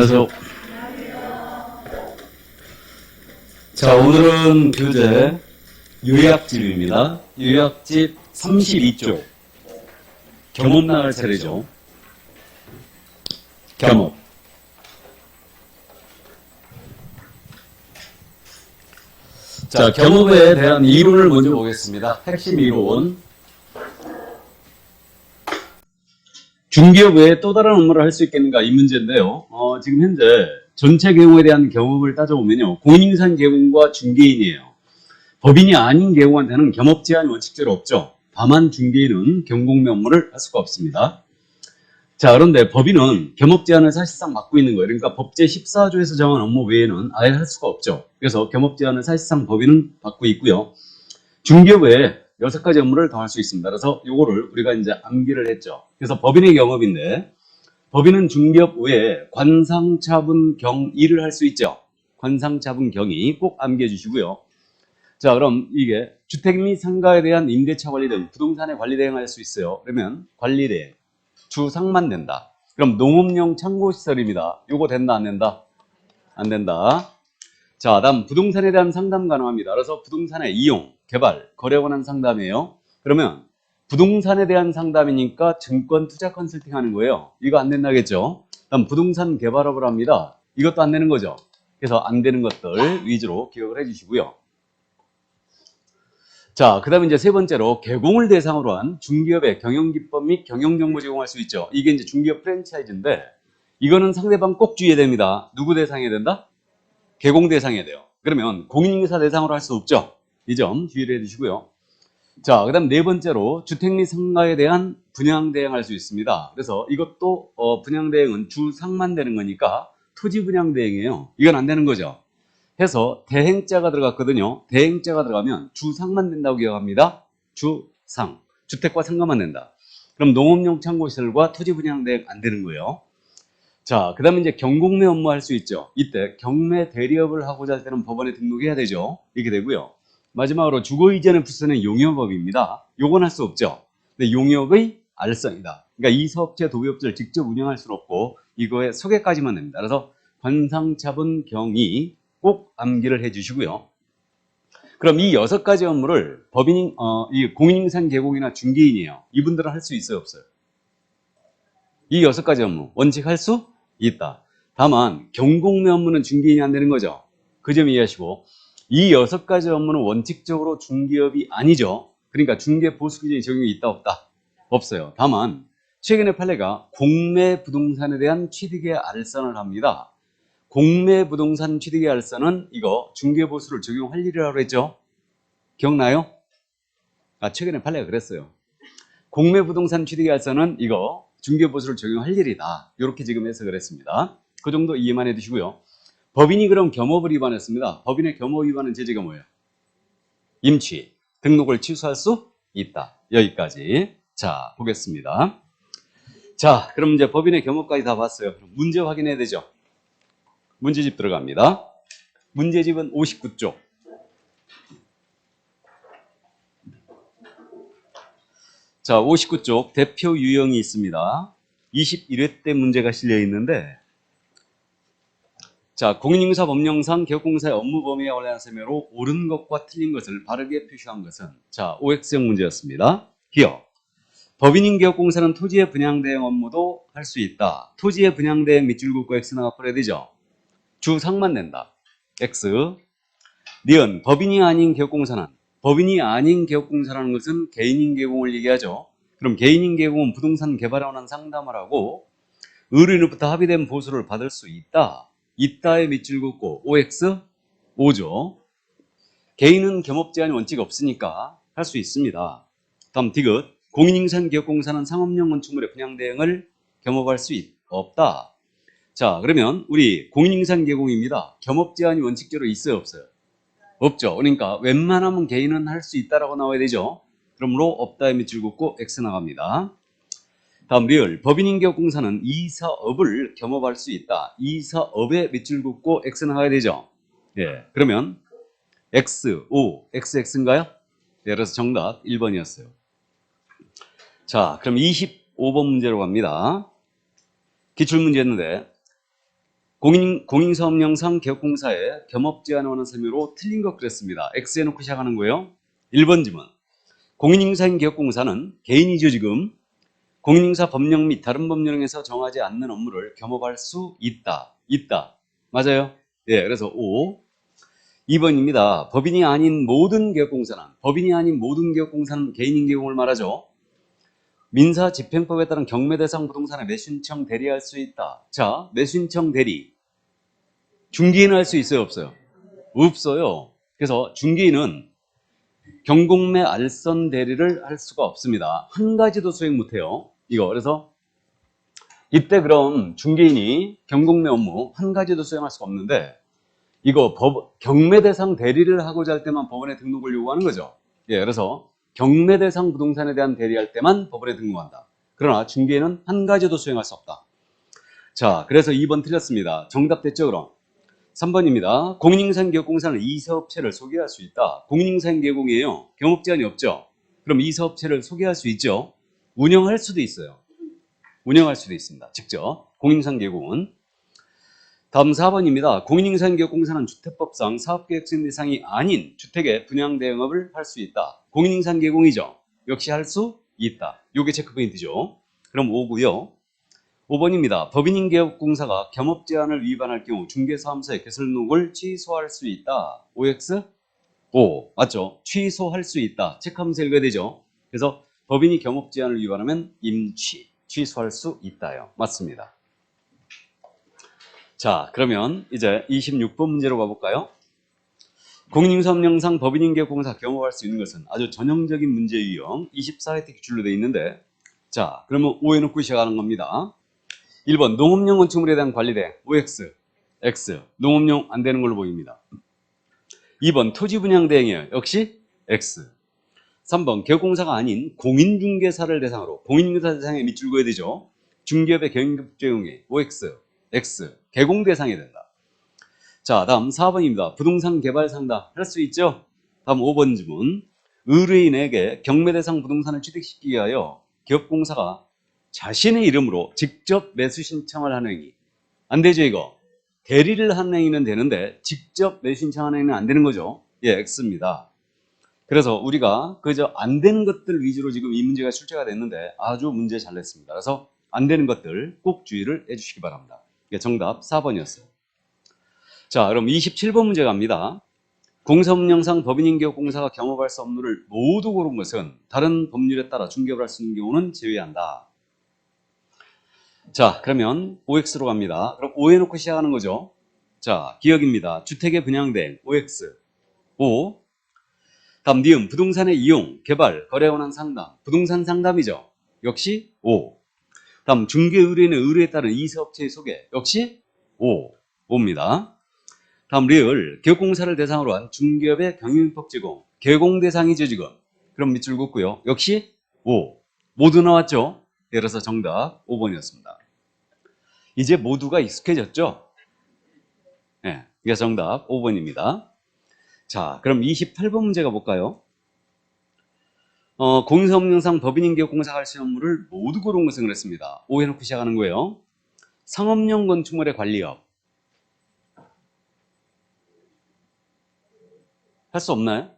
안녕하세요. 자, 오늘은 교재 요약집입니다. 요약집 32쪽. 겸업 나갈 차례죠. 겸업. 자, 겸업에 대한 이론을 먼저 보겠습니다. 핵심 이론. 중기업 외에 또 다른 업무를 할 수 있겠는가 이 문제인데요. 지금 현재 전체 계공에 대한 겸업을 따져보면요. 공인인상 계공과 중개인이에요. 법인이 아닌 계공한테는 겸업 제한이 원칙적으로 없죠. 다만 중개인은 경공매 업무를 할 수가 없습니다. 자, 그런데 법인은 겸업 제한을 사실상 맡고 있는 거예요. 그러니까 법제 14조에서 정한 업무 외에는 아예 할 수가 없죠. 그래서 겸업 제한을 사실상 법인은 받고 있고요. 중개업 외에 6가지 업무를 더 할 수 있습니다. 그래서 요거를 우리가 이제 암기를 했죠. 그래서 법인의 겸업인데, 법인은 중개업 외에 관상, 차분, 경이를 할 수 있죠. 관상, 차분, 경이 꼭 암기해 주시고요. 자, 그럼 이게 주택 및 상가에 대한 임대차 관리 등 부동산의 관리 대행할 수 있어요. 그러면 관리 대행, 주상만 된다. 그럼 농업용 창고시설입니다. 요거 된다, 안 된다? 안 된다. 자, 다음 부동산에 대한 상담 가능합니다. 그래서 부동산의 이용, 개발, 거래에 관한 상담이에요. 그러면 부동산에 대한 상담이니까 증권 투자 컨설팅 하는 거예요. 이거 안 된다겠죠? 다음 부동산 개발업을 합니다. 이것도 안 되는 거죠. 그래서 안 되는 것들 위주로 기억을 해주시고요. 자, 그 다음에 이제 세 번째로 개공을 대상으로 한 중기업의 경영기법 및 경영정보 제공할 수 있죠. 이게 이제 중기업 프랜차이즈인데 이거는 상대방 꼭 주의해야 됩니다. 누구 대상이어야 된다? 개공 대상이어야 돼요. 그러면 공인인사 대상으로 할 수 없죠. 이 점 주의를 해주시고요. 자, 그 다음 네 번째로 주택 및 상가에 대한 분양 대행할 수 있습니다. 그래서 이것도 분양 대행은 주상만 되는 거니까 토지 분양 대행이에요. 이건 안 되는 거죠. 해서 대행자가 들어갔거든요. 대행자가 들어가면 주상만 된다고 기억합니다. 주상. 주택과 상가만 된다. 그럼 농업용 창고시설과 토지 분양 대행 안 되는 거예요. 자, 그 다음에 이제 경공매 업무 할 수 있죠. 이때 경매 대리업을 하고자 할 때는 법원에 등록해야 되죠. 이렇게 되고요. 마지막으로 주거 이전의 부서는 용역업입니다. 요건 할 수 없죠. 근데 용역의 알선이다. 그러니까 이 사업체 도비업체를 직접 운영할 수는 없고 이거의 소개까지만 됩니다. 그래서 관상차분 경이 꼭 암기를 해 주시고요. 그럼 이 6가지 업무를 법인, 이 공인인상 계공이나 중개인이에요. 이분들은 할 수 있어요, 없어요? 이 6가지 업무 원칙 할 수 있다. 다만 경공매 업무는 중개인이 안 되는 거죠. 그 점 이해하시고 이 6가지 업무는 원칙적으로 중개업이 아니죠. 그러니까 중개 보수 규정이 적용이 있다 없다? 없어요. 다만 최근에 판례가 공매 부동산에 대한 취득의 알선을 합니다. 공매 부동산 취득의 알선은 이거 중개 보수를 적용할 일이라고 했죠. 기억나요? 최근에 판례가 그랬어요. 공매 부동산 취득의 알선은 이거 중개 보수를 적용할 일이다. 이렇게 지금 해석을 했습니다. 그 정도 이해만 해두시고요. 법인이 그럼 겸업을 위반했습니다. 법인의 겸업 위반은 제재가 뭐예요? 임취, 등록을 취소할 수 있다. 여기까지. 자, 보겠습니다. 자, 그럼 이제 법인의 겸업까지 다 봤어요. 그럼 문제 확인해야 되죠. 문제집 들어갑니다. 문제집은 59쪽. 자, 59쪽 대표 유형이 있습니다. 21회 때 문제가 실려 있는데, 자, 공인인사 법령상 기업공사의 업무 범위에 관련한 설명으로 옳은 것과 틀린 것을 바르게 표시한 것은, 자, OX형 문제였습니다. 기업. 법인인 기업공사는 토지의 분양 대행 업무도 할 수 있다. 토지의 분양 대행 밑줄 긋고 X나 갚아야 되죠. 주상만 낸다. X. 니은 법인이 아닌 기업공사는, 법인이 아닌 기업공사라는 것은 개인인 계공을 얘기하죠. 그럼 개인인 계공은 부동산 개발에 관한 상담을 하고 의뢰인으로부터 합의된 보수를 받을 수 있다. 있다에 밑줄 긋고 OX 5죠. 개인은 겸업 제한이 원칙 없으니까 할 수 있습니다. 다음 디귿. 공인인상 기업공사는 상업용 건축물의 분양 대행을 겸업할 수 없다. 자, 그러면 우리 공인인상 계공입니다. 겸업 제한이 원칙적으로 있어요, 없어요? 없죠. 그러니까 웬만하면 개인은 할 수 있다라고 나와야 되죠. 그러므로 없다에 밑줄 긋고 X 나갑니다. 다음 리얼. 법인인 기업공사는 이 사업을 겸업할 수 있다. 이 사업에 밑줄 긋고 X 나가야 되죠. 예. 그러면 X, O, XX인가요? 네, 그래서 정답 1번이었어요. 자, 그럼 25번 문제로 갑니다. 기출문제였는데 공인사업령상 개업공사에 겸업제한원은 섬유로 틀린 것 그랬습니다. X 해놓고 시작하는 거예요. 1번 지문. 공인인사인 개업공사는 개인이죠 지금. 공인인사 법령 및 다른 법령에서 정하지 않는 업무를 겸업할 수 있다. 맞아요? 예, 그래서 O. 2번입니다. 법인이 아닌 모든 개업공사는 개인인 경우를 말하죠. 민사집행법에 따른 경매대상 부동산에 매수신청 대리할 수 있다. 자, 매수신청 대리. 중개인은 할 수 있어요, 없어요? 없어요. 그래서 중개인은 경공매 알선 대리를 할 수가 없습니다. 한 가지도 수행 못해요. 이거. 그래서 이때 그럼 중개인이 경공매 업무 한 가지도 수행할 수가 없는데 이거 경매 대상 대리를 하고자 할 때만 법원에 등록을 요구하는 거죠. 예, 그래서 경매 대상 부동산에 대한 대리할 때만 법원에 등록한다. 그러나 중개인은 한 가지도 수행할 수 없다. 자, 그래서 2번 틀렸습니다. 정답 됐죠, 그럼? 3번입니다. 공인인사기업공사는 이사업체를 소개할 수 있다. 공인인사기업공이에요. 경업제한이 없죠. 그럼 이사업체를 소개할 수 있죠. 운영할 수도 있어요. 운영할 수도 있습니다. 직접 공인인사기업공은. 다음 4번입니다. 공인인사기업공사는 주택법상 사업계획성 대상이 아닌 주택의 분양대행업을 할 수 있다. 공인인사기업공이죠. 역시 할 수 있다. 요게 체크포인트죠. 그럼 5고요. 5번입니다. 법인인 개업공사가 겸업제한을 위반할 경우 중개사무소의 개설등록을 취소할 수 있다. OX? O. 맞죠? 취소할 수 있다. 체크하면서 읽어야 되죠. 그래서 법인이 겸업제한을 위반하면 임취, 취소할 수 있다요. 맞습니다. 자, 그러면 이제 26번 문제로 가볼까요? 공인인사업령상 법인인 개업공사 겸업할 수 있는 것은 아주 전형적인 문제 유형 24회 기출로 되어 있는데, 자, 그러면 O에 놓고 시작하는 겁니다. 1번 농업용 건축물에 대한 관리대행 OX, X. 농업용 안 되는 걸로 보입니다. 2번 토지 분양 대행이에요. 역시 X. 3번 개업공사가 아닌 공인중개사를 대상으로 공인중개사 대상에 밑줄 그어야 되죠. 중개업의 경영급제용이 OX, X. 개공 대상이 된다. 자, 다음 4번입니다. 부동산 개발 상담 할 수 있죠? 다음 5번 질문. 의뢰인에게 경매 대상 부동산을 취득시키기 위하여 기업공사가 자신의 이름으로 직접 매수 신청을 하는 행위. 안 되죠, 이거. 대리를 하는 행위는 되는데 직접 매수 신청하는 행위는 안 되는 거죠. 예, X입니다. 그래서 우리가 그저 안 되는 것들 위주로 지금 이 문제가 출제가 됐는데 아주 문제 잘 냈습니다. 그래서 안 되는 것들 꼭 주의를 해주시기 바랍니다. 정답 4번이었어요. 자, 그럼 27번 문제 갑니다. 공사업령상 법인인 개업공사가 겸업할 수 업무를 모두 고른 것은 다른 법률에 따라 중개업을 할 수 있는 경우는 제외한다. 자, 그러면 OX로 갑니다. 그럼 O 해놓고 시작하는 거죠. 자, 기억입니다. 주택의 분양대행 OX, O. 다음 니은 부동산의 이용, 개발, 거래에 관한 상담, 부동산 상담이죠. 역시 O. 다음 중개의뢰인의 의뢰에 따른 이사업체의 소개, 역시 O. O입니다. 다음 리을 개업공사를 대상으로 한 중개업의 경영법 제공, 개공 대상이죠 지금. 그럼 밑줄 긋고요. 역시 O. 모두 나왔죠. 그래서 정답 5번이었습니다. 이제 모두가 익숙해졌죠? 네, 이게 정답 5번입니다. 자, 그럼 28번 문제 가볼까요? 공인사업령상 법인인 개업공사가 할 수 있는 업무를 모두 고른 것은 그랬습니다. O 해놓고 시작하는 거예요. 상업용 건축물의 관리업. 할 수 없나요?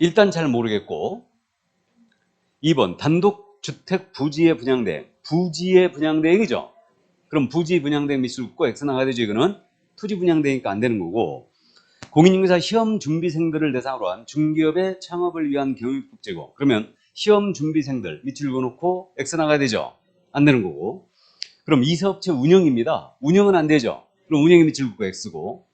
일단 잘 모르겠고. 2번 단독주택 부지의 분양대행. 부지의 분양대행이죠. 그럼 부지 분양대행 밑줄 긋고 X 나가야 되죠. 이거는 토지 분양대행이니까 안 되는 거고. 공인중개사 시험 준비생들을 대상으로 한 중기업의 창업을 위한 교육법 제공. 그러면 시험 준비생들 밑줄 그어놓고 X 나가야 되죠. 안 되는 거고. 그럼 이사업체 운영입니다. 운영은 안 되죠. 그럼 운영의 밑줄 긋고 X고.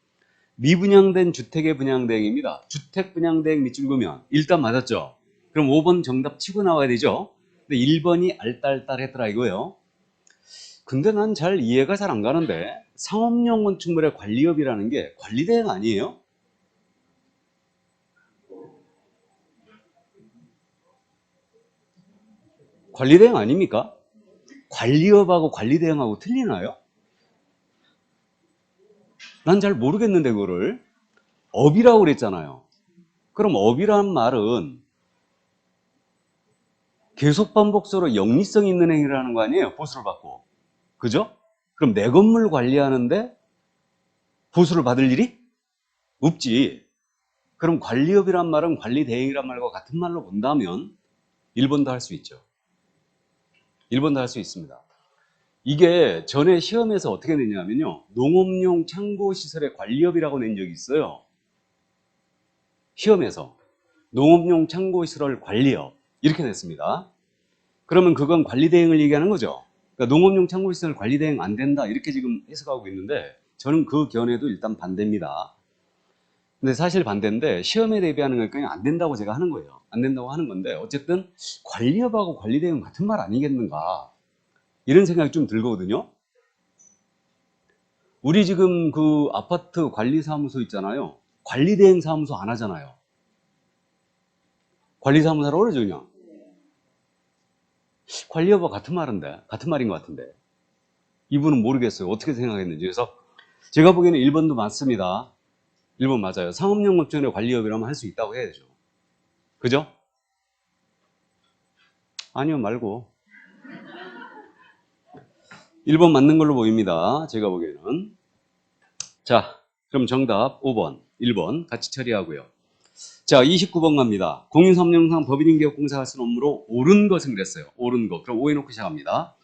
미분양된 주택의 분양대행입니다. 주택 분양대행 밑줄 그으면 일단 맞았죠. 그럼 5번 정답 치고 나와야 되죠. 근데 1번이 알딸딸했더라 이거예요. 근데 난 잘 이해가 잘 안 가는데 상업용 건축물의 관리업이라는 게 관리대행 아니에요? 관리대행 아닙니까? 관리업하고 관리대행하고 틀리나요? 난 잘 모르겠는데 그거를. 업이라고 그랬잖아요. 그럼 업이란 말은 계속 반복적으로 영리성 있는 행위를 하는 거 아니에요? 보수를 받고. 그죠? 그럼 내 건물 관리하는데 보수를 받을 일이 없지. 그럼 관리업이란 말은 관리대행이란 말과 같은 말로 본다면 1번도 할 수 있죠. 1번도 할 수 있습니다. 이게 전에 시험에서 어떻게 냈냐면요. 농업용 창고시설의 관리업이라고 낸 적이 있어요. 시험에서 농업용 창고시설 관리업 이렇게 냈습니다. 그러면 그건 관리대행을 얘기하는 거죠. 그러니까 농업용 창고시설 관리대행 안 된다 이렇게 지금 해석하고 있는데 저는 그 견해도 일단 반대입니다. 근데 사실 반대인데 시험에 대비하는 건 그냥 안 된다고 제가 하는 거예요. 안 된다고 하는 건데 어쨌든 관리업하고 관리대행은 같은 말 아니겠는가 이런 생각이 좀 들거든요. 우리 지금 그 아파트 관리사무소 있잖아요. 관리대행 사무소 안 하잖아요. 관리사무소라고 그러죠 그냥. 관리업과 같은 말인데 같은 말인 것 같은데 이분은 모르겠어요. 어떻게 생각했는지. 그래서 제가 보기에는 1번도 맞습니다. 1번 맞아요. 상업용 업종의 관리업이라면 할 수 있다고 해야죠. 그죠? 아니요 말고 1번 맞는 걸로 보입니다. 제가 보기에는. 자, 그럼 정답 5번, 1번 같이 처리하고요. 자, 29번 갑니다. 공유사업령상 법인인계업공사가 쓴 업무로 옳은 것은 그랬어요. 옳은 것. 그럼 오해놓고 시작합니다.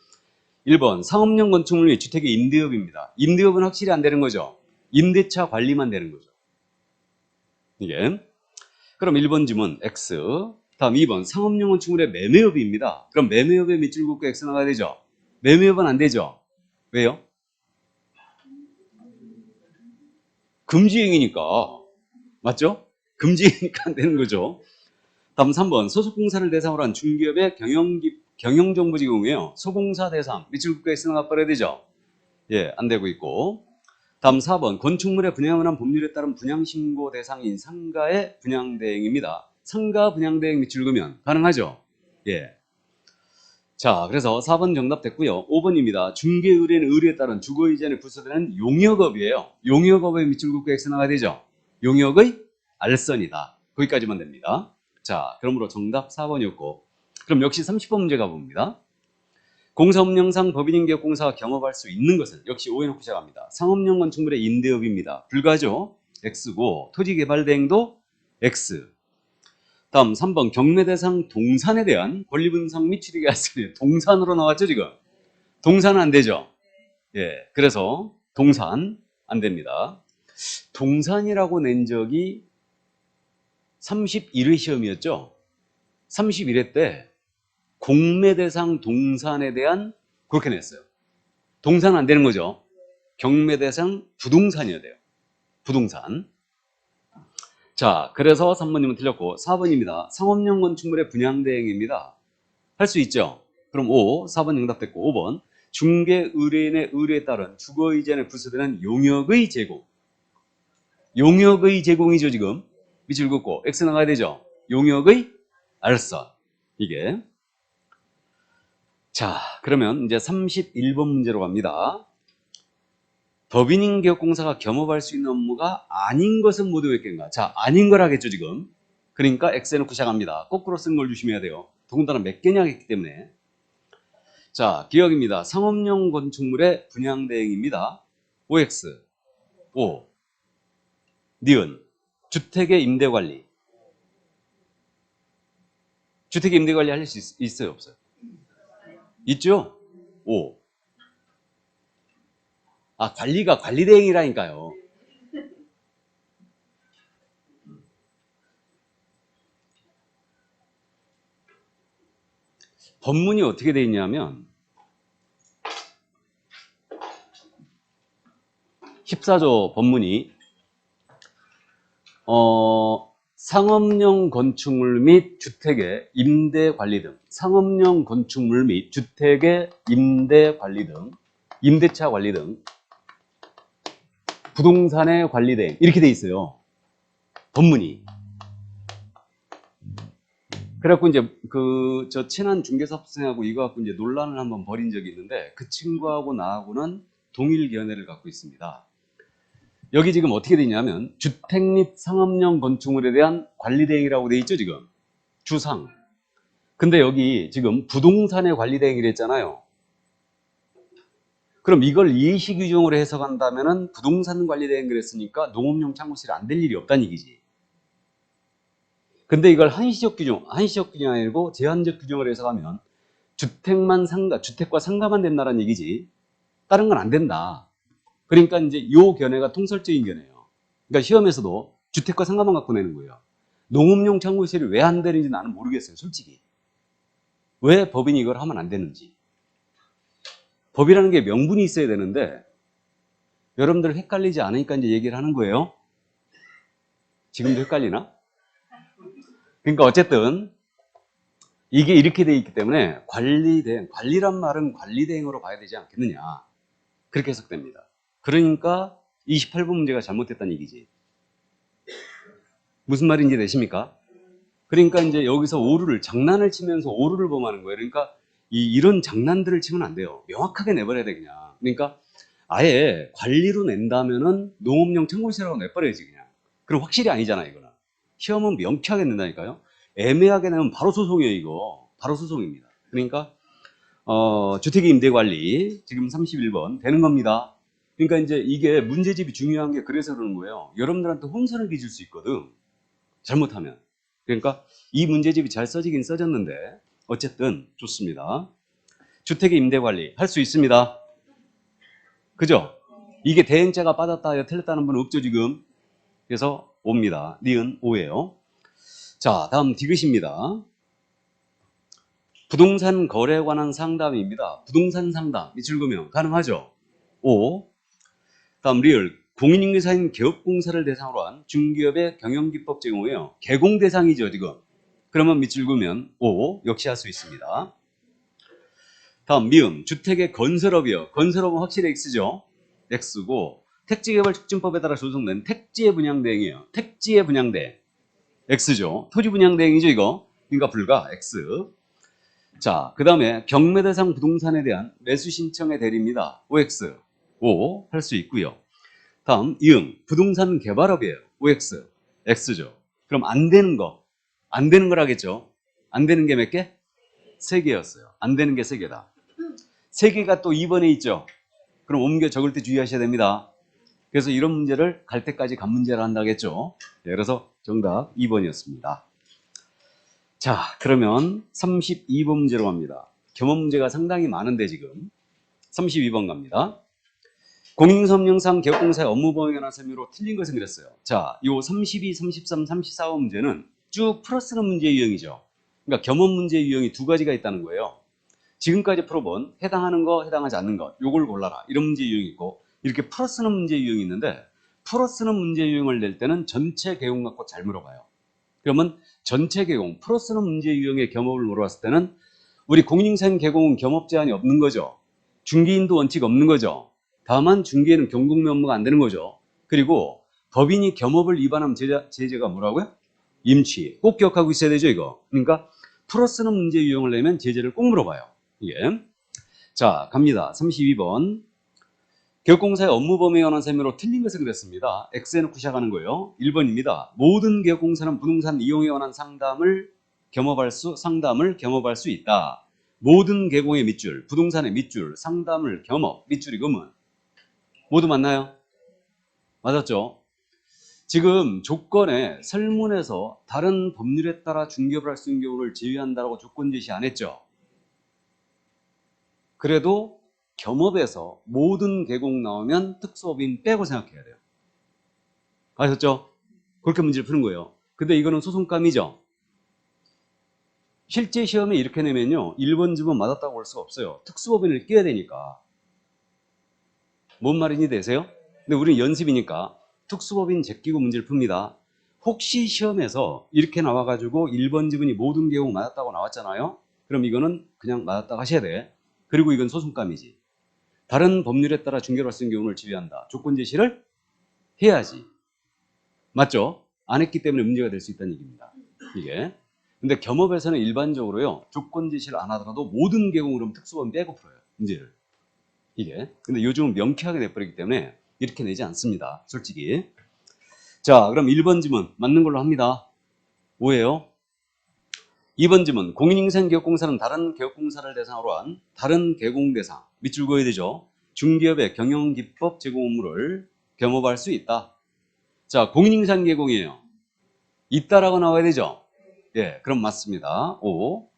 1번, 상업용 건축물 및 주택의 임대업입니다. 임대업은 확실히 안 되는 거죠. 임대차 관리만 되는 거죠. 이게. 그럼 1번 지문 X. 다음 2번, 상업용 건축물의 매매업입니다. 그럼 매매업에 밑줄 긋고 X 나가야 되죠. 매매업은 안 되죠. 왜요? 금지행위니까. 맞죠? 금지행위니까 안 되는 거죠. 다음 3번, 소속공사를 대상으로 한 중기업의 경영정보 제공이에요. 소공사 대상, 밑줄 긋고 X 나가버려야 되죠. 예, 안 되고 있고. 다음 4번, 건축물의 분양을 한 법률에 따른 분양신고 대상인 상가의 분양대행입니다. 상가 분양대행 밑줄 그으면 가능하죠? 예. 자, 그래서 4번 정답 됐고요. 5번입니다. 중개의뢰는 의뢰에 따른 주거이전에 부서되는 용역업이에요. 용역업의 밑줄 긋고 X 나가야 되죠? 용역의 알선이다. 거기까지만 됩니다. 자, 그러므로 정답 4번이었고 그럼 역시 30번 문제 가봅니다. 공사업령상 법인인계업공사가 경업할 수 있는 것은 역시 오해놓고 시작합니다. 상업용 건축물의 임대업입니다. 불가죠? X고 토지개발대행도 X. 다음 3번 경매대상 동산에 대한 권리분상 및 취득의 할수 동산으로 나왔죠 지금? 동산은 안 되죠? 예, 그래서 동산 안 됩니다. 동산이라고 낸 적이 31회 시험이었죠? 31회 때 공매대상 동산에 대한 그렇게 냈어요. 동산은 안 되는 거죠. 경매대상 부동산이어야 돼요. 부동산. 자, 그래서 3번님은 틀렸고 4번입니다. 상업용 건축물의 분양대행입니다. 할 수 있죠. 그럼 5, 4번 응답됐고 5번 중개 의뢰인의 의뢰에 따른 주거이전에 부서되는 용역의 제공. 용역의 제공이죠 지금. 밑줄 긋고 X 나가야 되죠. 용역의 알선. 이게. 자, 그러면 이제 31번 문제로 갑니다. 법인인계업공사가 겸업할 수 있는 업무가 아닌 것은 모두 몇 개인가? 자, 아닌 걸 하겠죠 지금. 그러니까 X 해놓고 시작합니다. 거꾸로 쓴 걸 조심해야 돼요. 더군다나 몇 개냐 했기 때문에. 자, 기억입니다. 상업용 건축물의 분양대행입니다. OX, O, 니은, 주택의 임대관리. 주택의 임대관리 할 수 있어요, 없어요? 있죠? O. 아, 관리가 관리대행이라니까요. 법문이 어떻게 되어 있냐면 14조 법문이 상업용 건축물 및 주택의 임대 관리 등 상업용 건축물 및 주택의 임대 관리 등 임대차 관리 등 부동산의 관리 등 이렇게 돼 있어요. 법문이. 그래갖고 이제 저 친한 중개사업생하고 이거 갖고 이제 논란을 한번 벌인 적이 있는데 그 친구하고 나하고는 동일 견해를 갖고 있습니다. 여기 지금 어떻게 되냐면 주택 및 상업용 건축물에 대한 관리 대행이라고 돼 있죠 지금. 주상. 근데 여기 지금 부동산의 관리대행이라 했잖아요. 그럼 이걸 이해시 규정으로 해석한다면은 부동산 관리대행 그랬으니까 농업용 창고실이 안 될 일이 없다는 얘기지. 근데 이걸 한시적 규정이 아니고 제한적 규정으로 해석하면 주택과 상가만 된다는 얘기지. 다른 건 안 된다. 그러니까 이제 요 견해가 통설적인 견해예요. 그러니까 시험에서도 주택과 상가만 갖고 내는 거예요. 농업용 창고실이 왜 안 되는지 나는 모르겠어요, 솔직히. 왜 법인이 이걸 하면 안 되는지. 법이라는 게 명분이 있어야 되는데 여러분들 헷갈리지 않으니까 이제 얘기를 하는 거예요. 지금도 헷갈리나? 그러니까 어쨌든 이게 이렇게 돼 있기 때문에 관리란 말은 관리대행으로 봐야 되지 않겠느냐. 그렇게 해석됩니다. 그러니까 28번 문제가 잘못됐다는 얘기지. 무슨 말인지 되십니까? 그러니까 이제 여기서 장난을 치면서 오류를 범하는 거예요. 그러니까 이런 장난들을 치면 안 돼요. 명확하게 내버려야 돼, 그냥. 그러니까 아예 관리로 낸다면은 농업용 청구시라고 내버려야지, 그냥. 그럼 확실히 아니잖아, 이거는. 시험은 명쾌하게 낸다니까요. 애매하게 내면 바로 소송이에요, 이거. 바로 소송입니다. 그러니까, 주택의 임대관리, 지금 31번 되는 겁니다. 그러니까 이제 이게 문제집이 중요한 게 그래서 그러는 거예요. 여러분들한테 혼선을 빚을 수 있거든. 잘못하면. 그러니까 이 문제집이 잘 써지긴 써졌는데 어쨌든 좋습니다. 주택의 임대관리 할 수 있습니다. 그죠? 이게 대행자가 빠졌다 틀렸다는 분은 없죠 지금. 그래서 5입니다. 니은 5예요. 자, 다음 디귿입니다. 부동산 거래에 관한 상담입니다. 부동산 상담 밑줄 그으면 가능하죠? 5. 다음 리을 공인인계사인 개업공사를 대상으로 한 중기업의 경영기법 제공이에요. 개공 대상이죠 지금. 그러면 밑줄 그으면 5 역시 할 수 있습니다. 다음 미음 주택의 건설업이요. 건설업은 확실히 X죠. X고 택지개발촉진법에 따라 조성된 택지의 분양대행이에요. 택지의 분양대행 X죠. 토지 분양대행이죠 이거. 그러니까 불가 X. 자, 그 다음에 경매대상 부동산에 대한 매수 신청의 대리입니다. OX 5 할 수 있고요. 다음 이응 부동산 개발업이에요. OX X죠. 그럼 안 되는 거라겠죠. 안 되는 게 몇 개? 3개였어요. 안 되는 게 3개다. 3개가 또 2번에 있죠. 그럼 옮겨 적을 때 주의하셔야 됩니다. 그래서 이런 문제를 갈 때까지 간 문제를 한다겠죠. 그래서 정답 2번이었습니다. 자, 그러면 32번 문제로 갑니다. 겸업 문제가 상당히 많은데 지금 32번 갑니다. 공인인수업령상 개업공사의 업무범위에 관한 설명으로 틀린 것은 그랬어요. 자, 요 32, 33, 34번 문제는 쭉 풀어쓰는 문제 유형이죠. 그러니까 겸업 문제 유형이 두 가지가 있다는 거예요. 지금까지 풀어본 해당하는 거, 해당하지 않는 거, 요걸 골라라. 이런 문제 유형이 있고 이렇게 풀어쓰는 문제 유형이 있는데 풀어쓰는 문제 유형을 낼 때는 전체 개공 갖고 잘 물어봐요. 그러면 전체 개공, 풀어쓰는 문제 유형의 겸업을 물어봤을 때는 우리 공인인사인 개공은 겸업 제한이 없는 거죠. 중개인도 원칙 없는 거죠. 다만 중개인은 경공매 업무가 안 되는 거죠. 그리고 법인이 겸업을 위반하면 제재가 뭐라고요? 임치. 꼭 기억하고 있어야 되죠, 이거. 그러니까 풀어쓰는 문제 유형을 내면 제재를 꼭 물어봐요. 이게. 자, 갑니다. 32번. 개업공사의 업무 범위에 관한 설명으로 틀린 것을 그랬습니다. X해놓고 시작하는 거예요. 1번입니다. 모든 개업공사는 부동산 이용에 관한 상담을 겸업할 수 있다. 모든 개공의 밑줄, 부동산의 밑줄, 상담을 겸업, 밑줄이 그러면 모두 맞나요? 맞았죠? 지금 조건에 설문에서 다른 법률에 따라 중개업을 할 수 있는 경우를 제외한다고 조건 제시 안 했죠? 그래도 겸업에서 모든 개공 나오면 특수법인 빼고 생각해야 돼요. 아셨죠? 그렇게 문제를 푸는 거예요. 근데 이거는 소송감이죠? 실제 시험에 이렇게 내면요 1번 지문 맞았다고 볼 수가 없어요. 특수법인을 끼워야 되니까. 뭔 말인지 되세요? 근데 우리는 연습이니까 특수법인 제끼고 문제를 풉니다. 혹시 시험에서 이렇게 나와가지고 1번 지문이 모든 개공 맞았다고 나왔잖아요. 그럼 이거는 그냥 맞았다고 하셔야 돼. 그리고 이건 소송감이지. 다른 법률에 따라 중개로 할 수 있는 경우를 지휘한다. 조건 제시를 해야지. 맞죠? 안 했기 때문에 문제가 될 수 있다는 얘기입니다. 이게. 근데 겸업에서는 일반적으로요. 조건 제시를 안 하더라도 모든 개공으로 특수법인 빼고 풀어요. 문제를. 이게. 근데 요즘은 명쾌하게 내버리기 때문에 이렇게 내지 않습니다. 솔직히. 자, 그럼 1번 지문 맞는 걸로 합니다. 뭐예요? 2번 질문. 공인인증기업공사는 다른 개업공사를 대상으로 한 다른 개공대상, 밑줄 그어야 되죠. 중기업의 경영기법 제공 업무를 겸업할 수 있다. 자, 공인인증개공이에요. 있다라고 나와야 되죠. 예, 그럼 맞습니다. 5.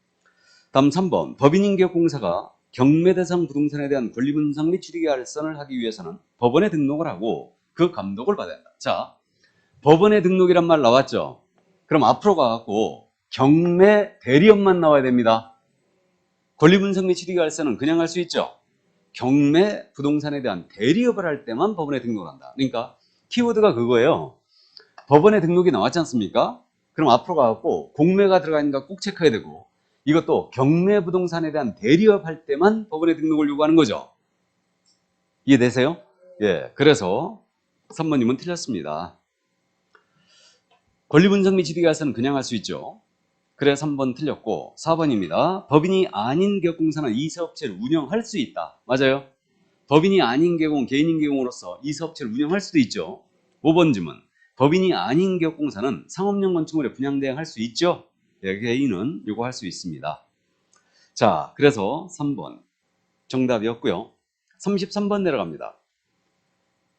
다음 3번. 법인인기업공사가 경매대상 부동산에 대한 권리분상 및 취득계약선을 하기 위해서는 법원에 등록을 하고 그 감독을 받아야 한다. 자, 법원에 등록이란 말 나왔죠. 그럼 앞으로 가갖고 경매 대리업만 나와야 됩니다. 권리분상 및 취득계약선은 그냥 할 수 있죠. 경매 부동산에 대한 대리업을 할 때만 법원에 등록을 한다. 그러니까 키워드가 그거예요. 법원에 등록이 나왔지 않습니까? 그럼 앞으로 가갖고 공매가 들어가 있는가 꼭 체크해야 되고, 이것도 경매 부동산에 대한 대리업 할 때만 법원에 등록을 요구하는 거죠. 이해되세요? 예, 그래서 3번님은 틀렸습니다. 권리분석 및 취득계약서는 그냥 할 수 있죠. 그래 3번 틀렸고, 4번입니다. 법인이 아닌 기업공사는 이 사업체를 운영할 수 있다. 맞아요? 법인이 아닌 개공, 개인인 개공으로서 이 사업체를 운영할 수도 있죠. 5번 질문. 법인이 아닌 기업공사는 상업용 건축물에 분양대행할 수 있죠? 예, 개인은 이거 할 수 있습니다. 자, 그래서 3번 정답이었고요. 33번 내려갑니다.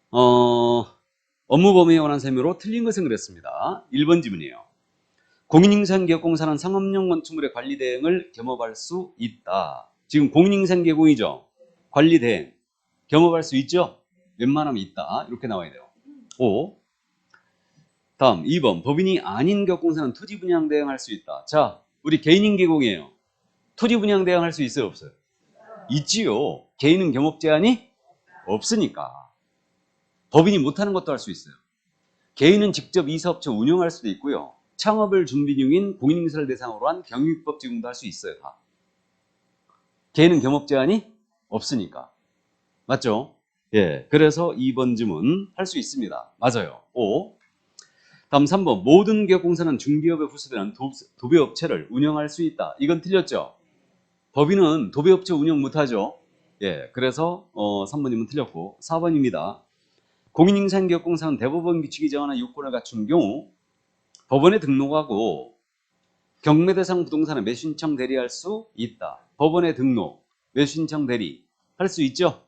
업무 범위에 관한 설명으로 틀린 것은 그랬습니다. 1번 질문이에요. 공인인증기업공사는 상업용 건축물의 관리 대행을 겸업할 수 있다. 지금 공인인증개공이죠. 관리 대행 겸업할 수 있죠? 웬만하면 있다. 이렇게 나와야 돼요. 5. 다음 2번. 법인이 아닌 기업공사는 토지 분양 대행할 수 있다. 자, 우리 개인인 개공이에요. 토지 분양 대행할 수 있어요, 없어요? 있지요. 개인은 겸업 제한이 없으니까. 법인이 못하는 것도 할 수 있어요. 개인은 직접 이 사업체 운영할 수도 있고요. 창업을 준비 중인 공인인사를 대상으로 한 경영기법 제공도 할 수 있어요. 다. 개인은 겸업 제한이 없으니까. 맞죠? 예. 그래서 2번 질문 할 수 있습니다. 맞아요. 5. 다음 3번. 모든 기업공사는 중기업에 부수되는 도배업체를 운영할 수 있다. 이건 틀렸죠? 법인은 도배업체 운영 못하죠? 예. 그래서 3번이면 틀렸고, 4번입니다. 공인인증기업공사는 대법원 규칙이 정하는 요건을 갖춘 경우 법원에 등록하고 경매 대상 부동산에 매수신청 대리할 수 있다. 법원에 등록, 매수신청 대리 할 수 있죠?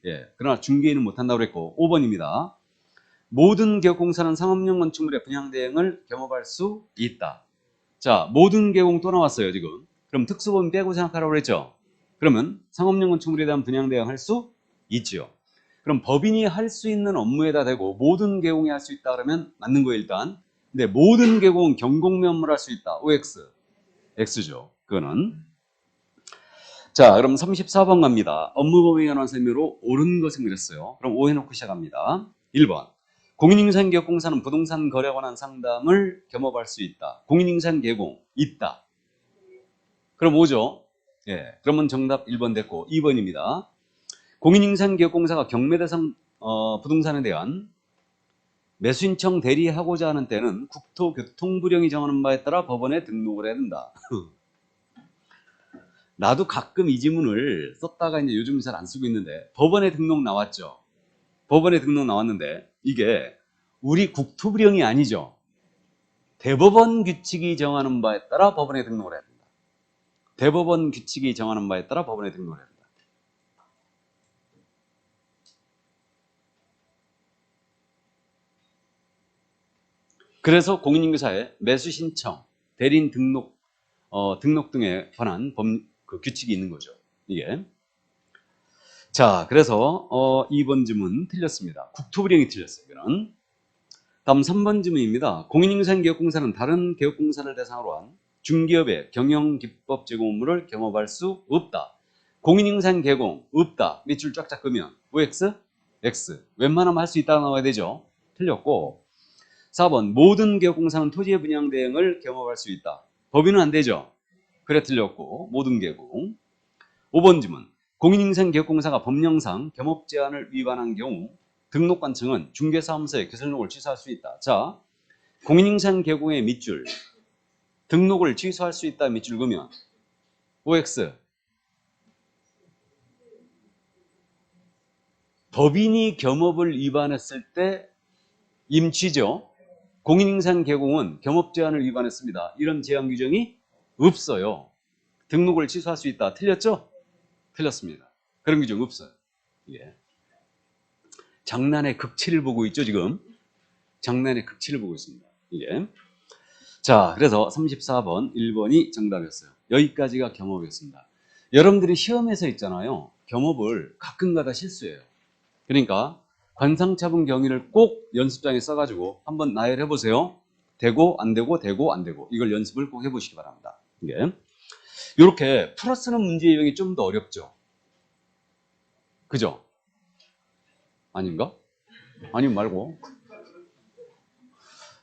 예. 그러나 중개인은 못한다고 그랬고, 5번입니다. 모든 기업공사는 상업용 건축물의 분양 대행을 겸업할 수 있다. 자, 모든 개공 또 나왔어요, 지금. 그럼 특수법인 빼고 생각하라고 그랬죠? 그러면 상업용 건축물에 대한 분양 대행 할 수 있지요. 그럼 법인이 할 수 있는 업무에다 대고 모든 개공이 할 수 있다 그러면 맞는 거예요, 일단. 근데 모든 개공은 경공매 업무를 할 수 있다. OX. X죠. 그거는. 자, 그럼 34번 갑니다. 업무 범위에 관한 설명으로 옳은 것은 그랬어요. 그럼 O 해놓고 시작합니다. 1번. 공인인증기업공사는 부동산 거래에 관한 상담을 겸업할 수 있다. 공인인증개공 있다. 그럼 5죠. 예, 그러면 정답 1번 됐고, 2번입니다. 공인인증기업공사가 경매대상 부동산에 대한 매수신청 대리하고자 하는 때는 국토교통부령이 정하는 바에 따라 법원에 등록을 해야 된다. 나도 가끔 이 지문을 썼다가 이제 요즘 잘 안 쓰고 있는데, 법원에 등록 나왔죠. 법원에 등록 나왔는데 이게 우리 국토부령이 아니죠. 대법원 규칙이 정하는 바에 따라 법원에 등록을 해야 된다. 대법원 규칙이 정하는 바에 따라 법원에 등록을 해야 된다. 그래서 공인인증사에 매수신청, 대리인 등록, 등록 등에 관한 그 규칙이 있는 거죠. 이게. 자, 그래서 2번 질문 틀렸습니다. 국토부령이 틀렸어요. 이거는. 다음 3번 질문입니다. 공인인증기업공사는 다른 개업공사를 대상으로 한 중기업의 경영기법 제공 업무를 겸업할 수 없다. 공인인증개공 없다. 밑줄 쫙쫙 그으면 OX? X. 웬만하면 할 수 있다고 나와야 되죠. 틀렸고, 4번 모든 개업공사는 토지의 분양 대행을 겸업할 수 있다. 법인은 안 되죠. 그래 틀렸고, 모든 개공. 5번 질문. 공인인증기업공사가 법령상 겸업 제한을 위반한 경우 등록관청은 중개사무소에 개설록을 취소할 수 있다. 자, 공인인증개공의 밑줄 등록을 취소할 수 있다. 밑줄 그으면 OX. 법인이 겸업을 위반했을 때 임취죠. 공인인증개공은 겸업 제한을 위반했습니다. 이런 제한 규정이 없어요. 등록을 취소할 수 있다. 틀렸죠? 틀렸습니다. 그런 규정 없어요. 예. 장난의 극치를 보고 있죠, 지금? 장난의 극치를 보고 있습니다. 예. 자, 그래서 34번, 1번이 정답이었어요. 여기까지가 겸업이었습니다. 여러분들이 시험에서 있잖아요. 겸업을 가끔가다 실수해요. 그러니까 관상차분 경위를 꼭 연습장에 써가지고 한번 나열해 보세요. 되고 안 되고 되고 안 되고 이걸 연습을 꼭 해보시기 바랍니다. 예. 이렇게 풀어쓰는 문제 유형이 좀 더 어렵죠. 그죠? 아닌가? 아니면 말고.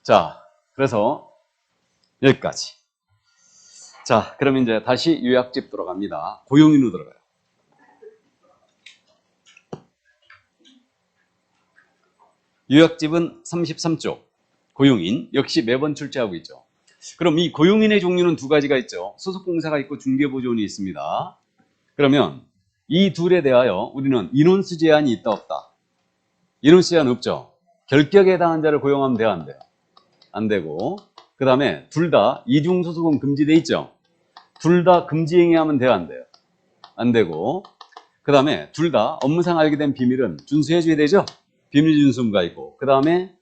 자, 그래서 여기까지. 자, 그럼 이제 다시 요약집 들어갑니다. 고용인으로 들어가요. 요약집은 33쪽. 고용인 역시 매번 출제하고 있죠. 그럼 이 고용인의 종류는 두 가지가 있죠. 소속공사가 있고 중개보조원이 있습니다. 그러면 이 둘에 대하여 우리는 인원수 제한이 있다 없다? 인원수 제한 없죠. 결격에 해당한 자를 고용하면 돼요 안 돼요? 안 되고, 그 다음에 둘 다 이중소속은 금지돼 있죠. 둘 다 금지행위하면 돼요 안 돼요? 안 되고, 그 다음에 둘 다 업무상 알게 된 비밀은 준수해줘야 되죠. 비밀 준수가 있고, 그 다음에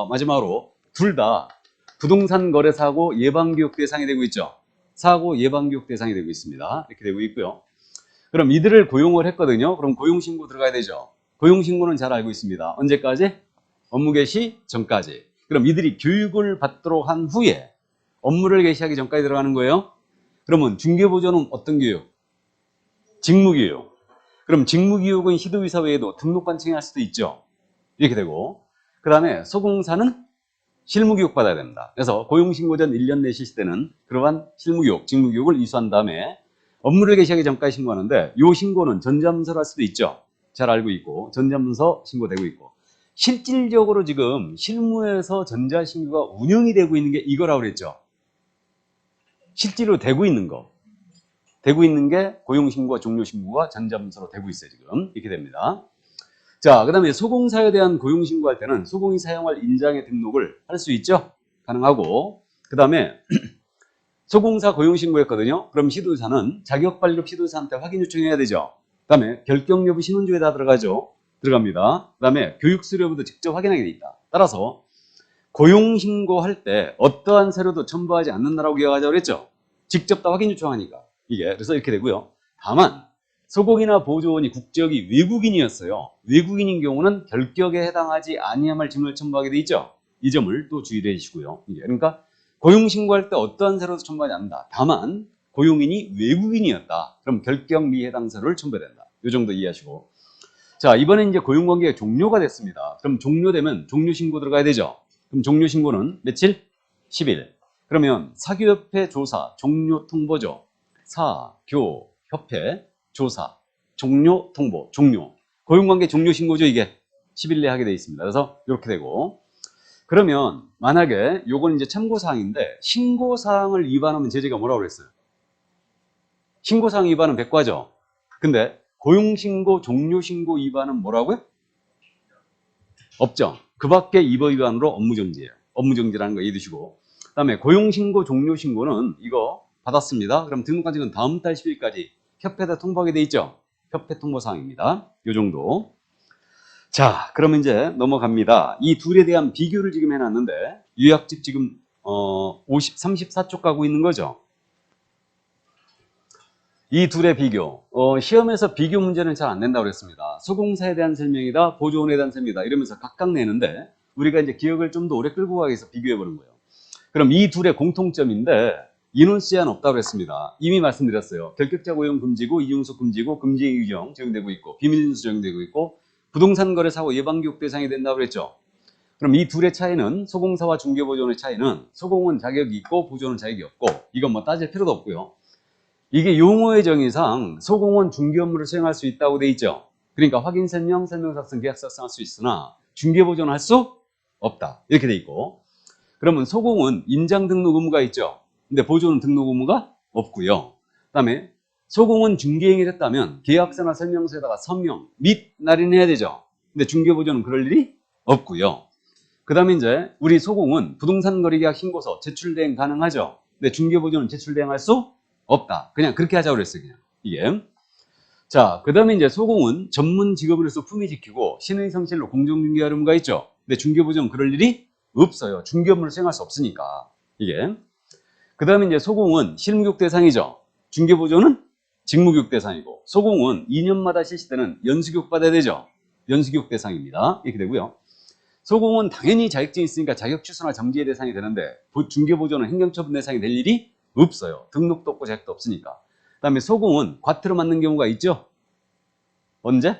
마지막으로 둘 다 부동산 거래 사고 예방교육 대상이 되고 있죠. 사고 예방교육 대상이 되고 있습니다. 이렇게 되고 있고요. 그럼 이들을 고용을 했거든요. 그럼 고용신고 들어가야 되죠. 고용신고는 잘 알고 있습니다. 언제까지? 업무 개시 전까지. 그럼 이들이 교육을 받도록 한 후에 업무를 개시하기 전까지 들어가는 거예요. 그러면 중개보조는 어떤 교육? 직무교육. 그럼 직무교육은 시도의사 외에도 등록관청이 할 수도 있죠. 이렇게 되고, 그 다음에 소공사는 실무교육 받아야 됩니다. 그래서 고용신고 전 1년 내 실시 때는 그러한 실무교육, 직무교육을 이수한 다음에 업무를 개시하기 전까지 신고하는데, 이 신고는 전자문서로 할 수도 있죠. 잘 알고 있고 전자문서 신고되고 있고, 실질적으로 지금 실무에서 전자신고가 운영이 되고 있는 게 이거라고 그랬죠. 실제로 되고 있는 거. 되고 있는 게 고용신고와 종료신고가 전자문서로 되고 있어요. 지금 이렇게 됩니다. 자, 그 다음에 소공사에 대한 고용신고할 때는 소공이 사용할 인장의 등록을 할 수 있죠. 가능하고, 그 다음에 소공사 고용신고했거든요. 그럼 시도사는 자격발급 시도사한테 확인 요청해야 되죠. 그 다음에 결격 여부 신원조에 다 들어가죠. 들어갑니다. 그 다음에 교육수료부도 직접 확인하게 돼 있다. 따라서 고용신고할 때 어떠한 서류도 첨부하지 않는다라고 기억하자고 그랬죠. 직접 다 확인 요청하니까. 이게 그래서 이렇게 되고요. 다만 소공이나 보조원이 국적이 외국인이었어요. 외국인인 경우는 결격에 해당하지 아니함을 증명을 첨부하게 돼 있죠. 이 점을 또 주의를 해주시고요. 그러니까 고용신고할 때 어떠한 서류도 첨부하지 않는다. 다만 고용인이 외국인이었다. 그럼 결격 미해당 서류를 첨부해야 된다. 이 정도 이해하시고. 자, 이번엔 이제 고용관계가 종료가 됐습니다. 그럼 종료되면 종료신고 들어가야 되죠. 그럼 종료신고는 며칠? 10일. 그러면 사교협회 조사 종료 통보죠. 사교협회 조사 종료 통보 종료. 고용관계 종료신고죠. 이게 10일 내에 하게 되어 있습니다. 그래서 이렇게 되고, 그러면 만약에 요건 이제 참고사항인데 신고사항을 위반하면 제재가 뭐라고 그랬어요? 신고사항 위반은 백과죠. 근데 고용신고 종료신고 위반은 뭐라고요? 없죠. 그 밖에 위법 위반으로 업무정지예요. 업무정지라는 거 이해해 두시고, 그 다음에 고용신고 종료신고는 이거 받았습니다. 그럼 등록관청은 다음 달 10일까지 협회에다 통보하게 돼 있죠. 협회 통보사항입니다. 요 정도. 자, 그러면 이제 넘어갑니다. 이 둘에 대한 비교를 지금 해놨는데 요약집 지금 34쪽 가고 있는 거죠. 이 둘의 비교. 시험에서 비교 문제는 잘 안 낸다고 그랬습니다. 소공사에 대한 설명이다, 보조원에 대한 설명이다 이러면서 각각 내는데 우리가 이제 기억을 좀 더 오래 끌고 가기 위해서 비교해 보는 거예요. 그럼 이 둘의 공통점인데 인원수 제한 없다고 그랬습니다. 이미 말씀드렸어요. 결격자 고용 금지고 이중소 금지고 금지 규정 적용되고 있고 비밀인수 적용되고 있고 부동산 거래 사고 예방교육 대상이 된다고 그랬죠. 그럼 이 둘의 차이는 소공사와 중개보조원의 차이는 소공은 자격이 있고 보조원은 자격이 없고 이건 뭐 따질 필요도 없고요. 이게 용어의 정의상 소공은 중개 업무를 수행할 수 있다고 돼 있죠. 그러니까 확인 설명, 설명 작성, 계약 작성할 수 있으나 중개 보조는 할 수 없다. 이렇게 돼 있고, 그러면 소공은 인장 등록 의무가 있죠. 근데 보조는 등록 의무가 없고요. 그다음에 소공은 중개 행위를 했다면 계약서나 설명서에다가 서명 및 날인해야 되죠. 근데 중개 보조는 그럴 일이 없고요. 그다음에 이제 우리 소공은 부동산 거래계약 신고서 제출 대행 가능하죠. 근데 중개보조는 제출 대행할 수 없다. 그냥 그렇게 하자고 그랬어요. 그냥 이게. 자, 그 다음에 이제 소공은 전문 직업으로서 품위 지키고 신의 성실로 공정중개하는 의무가 있죠. 근데 중개보조는 그럴 일이 없어요. 중개 업무를 수행할 수 없으니까 이게. 그 다음에 이제 소공은 실무교육 대상이죠. 중개보조는 직무교육 대상이고 소공은 2년마다 실시되는 연수교육 받아야 되죠. 연수교육 대상입니다. 이렇게 되고요. 소공은 당연히 자격증이 있으니까 자격 취소나 정지의 대상이 되는데 중개보조는 행정처분 대상이 될 일이 없어요. 등록도 없고 자격도 없으니까. 그 다음에 소공은 과태료 맞는 경우가 있죠. 언제?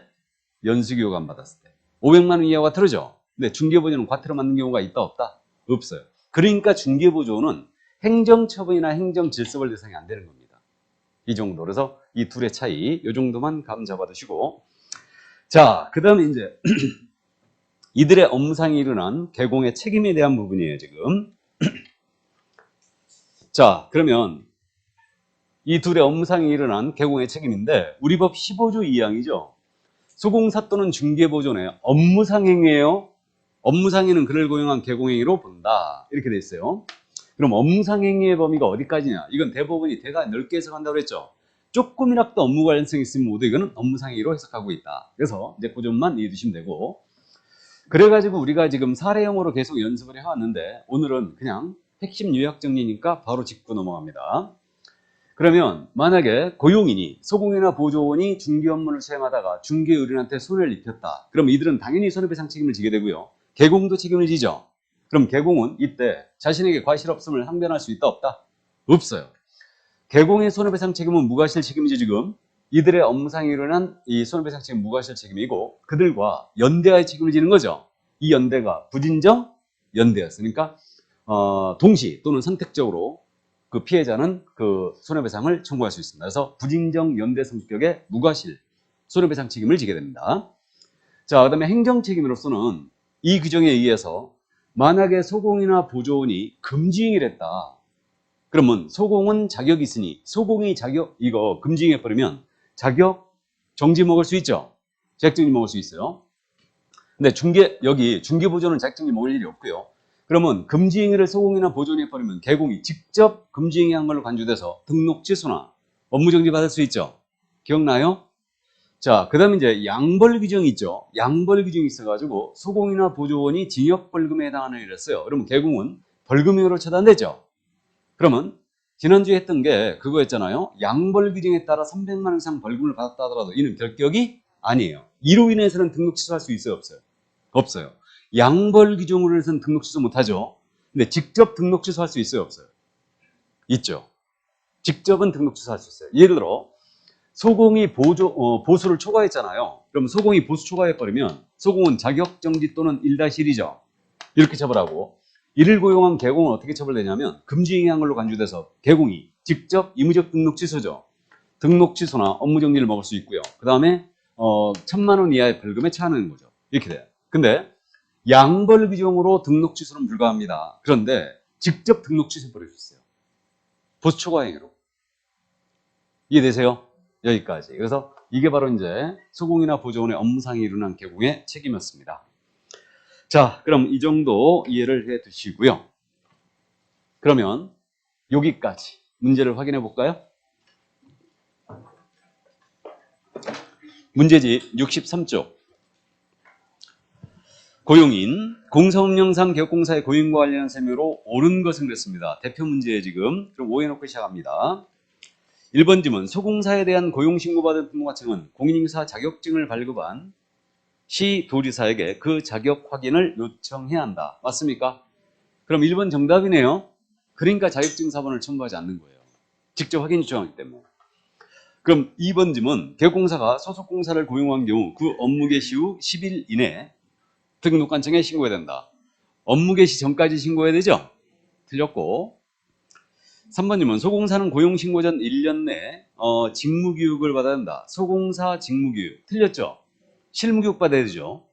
연수교육 안 받았을 때. 500만 원 이하 과태료죠. 근데 중개보조는 과태료 맞는 경우가 있다 없다? 없어요. 그러니까 중개보조는 행정처분이나 행정질서벌 대상이 안 되는 겁니다. 이 정도. 그래서 이 둘의 차이, 이 정도만 감 잡아두시고. 자, 그 다음에 이제 이들의 업무상이 일어난 개공의 책임에 대한 부분이에요, 지금. 자, 그러면 이 둘의 업무상이 일어난 개공의 책임인데 우리 법 15조 2항이죠. 소공사 또는 중개보조의 업무상행위예요. 업무상해는 그를 고용한 개공행위로 본다. 이렇게 돼 있어요. 그럼 업무상행위의 범위가 어디까지냐? 이건 대법원이 대가 넓게 해석한다고 그랬죠. 조금이라도 업무 관련성이 있으면 모두 이거는 업무상행위로 해석하고 있다. 그래서 이제 그 점만 이해해 두시면 되고. 그래가지고 우리가 지금 사례형으로 계속 연습을 해왔는데 오늘은 그냥 핵심 요약 정리니까 바로 짚고 넘어갑니다. 그러면 만약에 고용인이 소공이나 보조원이 중개 업무를 수행하다가 중개의뢰인한테 손해를 입혔다. 그럼 이들은 당연히 손해배상 책임을 지게 되고요. 개공도 책임을 지죠. 그럼 개공은 이때 자신에게 과실 없음을 항변할 수 있다 없다? 없어요. 개공의 손해배상 책임은 무과실 책임이죠. 지금 이들의 업무상에 일어난 이 손해배상 책임은 무과실 책임이고 그들과 연대하의 책임을 지는 거죠. 이 연대가 부진정 연대였으니까 동시 또는 선택적으로 그 피해자는 그 손해배상을 청구할 수 있습니다. 그래서 부진정 연대 성격의 무과실 손해배상 책임을 지게 됩니다. 자, 그다음에 행정책임으로서는 이 규정에 의해서 만약에 소공이나 보조원이 금지행위를 했다. 그러면 소공은 자격이 있으니 소공이 자격 이거 금지행위 버리면 자격 정지 먹을 수 있죠. 자격정지 먹을 수 있어요. 근데 여기 중개보조는 자격정지 먹을 일이 없고요. 그러면 금지행위를 소공이나 보조원이 해버리면 개공이 직접 금지행위한 걸로 간주돼서 등록 취소나 업무정지 받을 수 있죠. 기억나요? 자, 그 다음에 이제 양벌 규정이 있죠. 양벌 규정이 있어가지고 소공이나 보조원이 징역벌금에 해당하는 일을 했어요. 그러면 개공은 벌금형으로 처단되죠. 그러면 지난주에 했던 게 그거였잖아요. 양벌 규정에 따라 300만 원 이상 벌금을 받았다 하더라도 이는 결격이 아니에요. 이로 인해서는 등록 취소할 수 있어요, 없어요? 없어요. 양벌 규정으로 해서는 등록 취소 못하죠. 근데 직접 등록 취소할 수 있어요, 없어요? 있죠. 직접은 등록 취소할 수 있어요. 예를 들어 소공이 보수를 초과했잖아요. 그럼 소공이 보수 초과해버리면 소공은 자격정지 또는 1-1이죠. 이렇게 처벌하고 이를 고용한 개공은 어떻게 처벌되냐면 금지행위한 걸로 간주돼서 개공이 직접 의무적 등록 취소죠. 등록 취소나 업무정지를 먹을 수 있고요. 그 다음에 1,000만 원 이하의 벌금에 처하는 거죠. 이렇게 돼요. 근데 양벌 규정으로 등록 취소는 불가합니다. 그런데 직접 등록 취소해버릴 수 있어요. 보수 초과 행위로. 이해되세요? 여기까지. 그래서 이게 바로 이제 소공이나 보조원의 업무상에 일어난 개공의 책임이었습니다. 자, 그럼 이 정도 이해를 해 두시고요. 그러면 여기까지 문제를 확인해 볼까요? 문제집 63쪽. 고용인, 공사업령상 개업공사의 고용과 관련한 세무로 옳은 것은 그랬습니다. 대표 문제에 지금 그럼 오해놓고 시작합니다. 1번 지문, 소공사에 대한 고용신고받은 근무과청은 공인인사 자격증을 발급한 시도지사에게 그 자격 확인을 요청해야 한다. 맞습니까? 그럼 1번 정답이네요. 그러니까 자격증 사본을 첨부하지 않는 거예요. 직접 확인 요청하기 때문에. 그럼 2번 지문, 개업공사가 소속공사를 고용한 경우 그 업무 개시 후 10일 이내 등록관청에 신고해야 된다. 업무 개시 전까지 신고해야 되죠? 틀렸고. 3번님은 소공사는 고용신고 전 1년 내에 직무교육을 받아야 한다. 소공사 직무교육. 틀렸죠? 실무교육 받아야 되죠?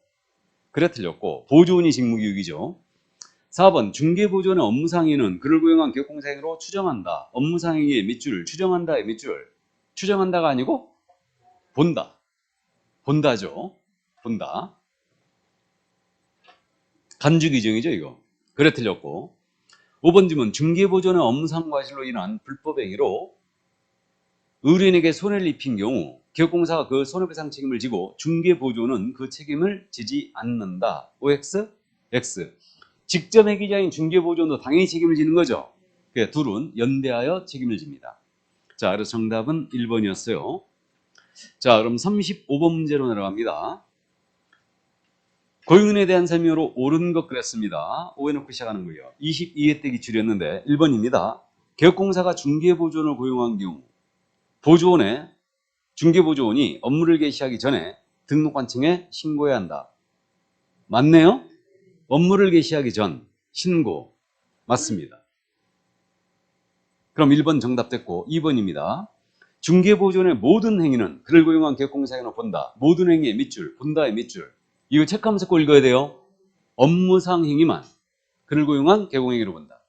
그래 틀렸고. 보조원이 직무교육이죠. 4번 중개보조원의 업무상의는 그를 고용한 개업공사행위로 추정한다. 업무상행위의 밑줄, 추정한다의 밑줄. 추정한다가 아니고 본다. 본다죠. 본다. 간주 규정이죠 이거. 그래 틀렸고. 5번 질문. 중개보조는 업무상 과실로 인한 불법 행위로 의뢰인에게 손해를 입힌 경우 기업공사가 그 손해배상 책임을 지고 중개보조는 그 책임을 지지 않는다. OX? X. 직접 행위자인 중개보조도 당연히 책임을 지는 거죠. 그래서 둘은 연대하여 책임을 집니다. 자, 그래서 정답은 1번이었어요. 자, 그럼 35번 문제로 내려갑니다. 고용인에 대한 설명으로 옳은 것 그랬습니다. O 해놓고 시작하는 거예요. 22회 때 기출이었는데 1번입니다. 개업공사가 중개보조원을 고용한 경우 보조원에 중개보조원이 업무를 개시하기 전에 등록관청에 신고해야 한다. 맞네요? 업무를 개시하기 전 신고. 맞습니다. 그럼 1번 정답 됐고 2번입니다. 중개보조원의 모든 행위는 그를 고용한 개업공사에게는 본다. 모든 행위의 밑줄, 본다의 밑줄. 이거 체크하면서 꼭 읽어야 돼요. 업무상 행위만 그를 고용한 개공행위로 본다.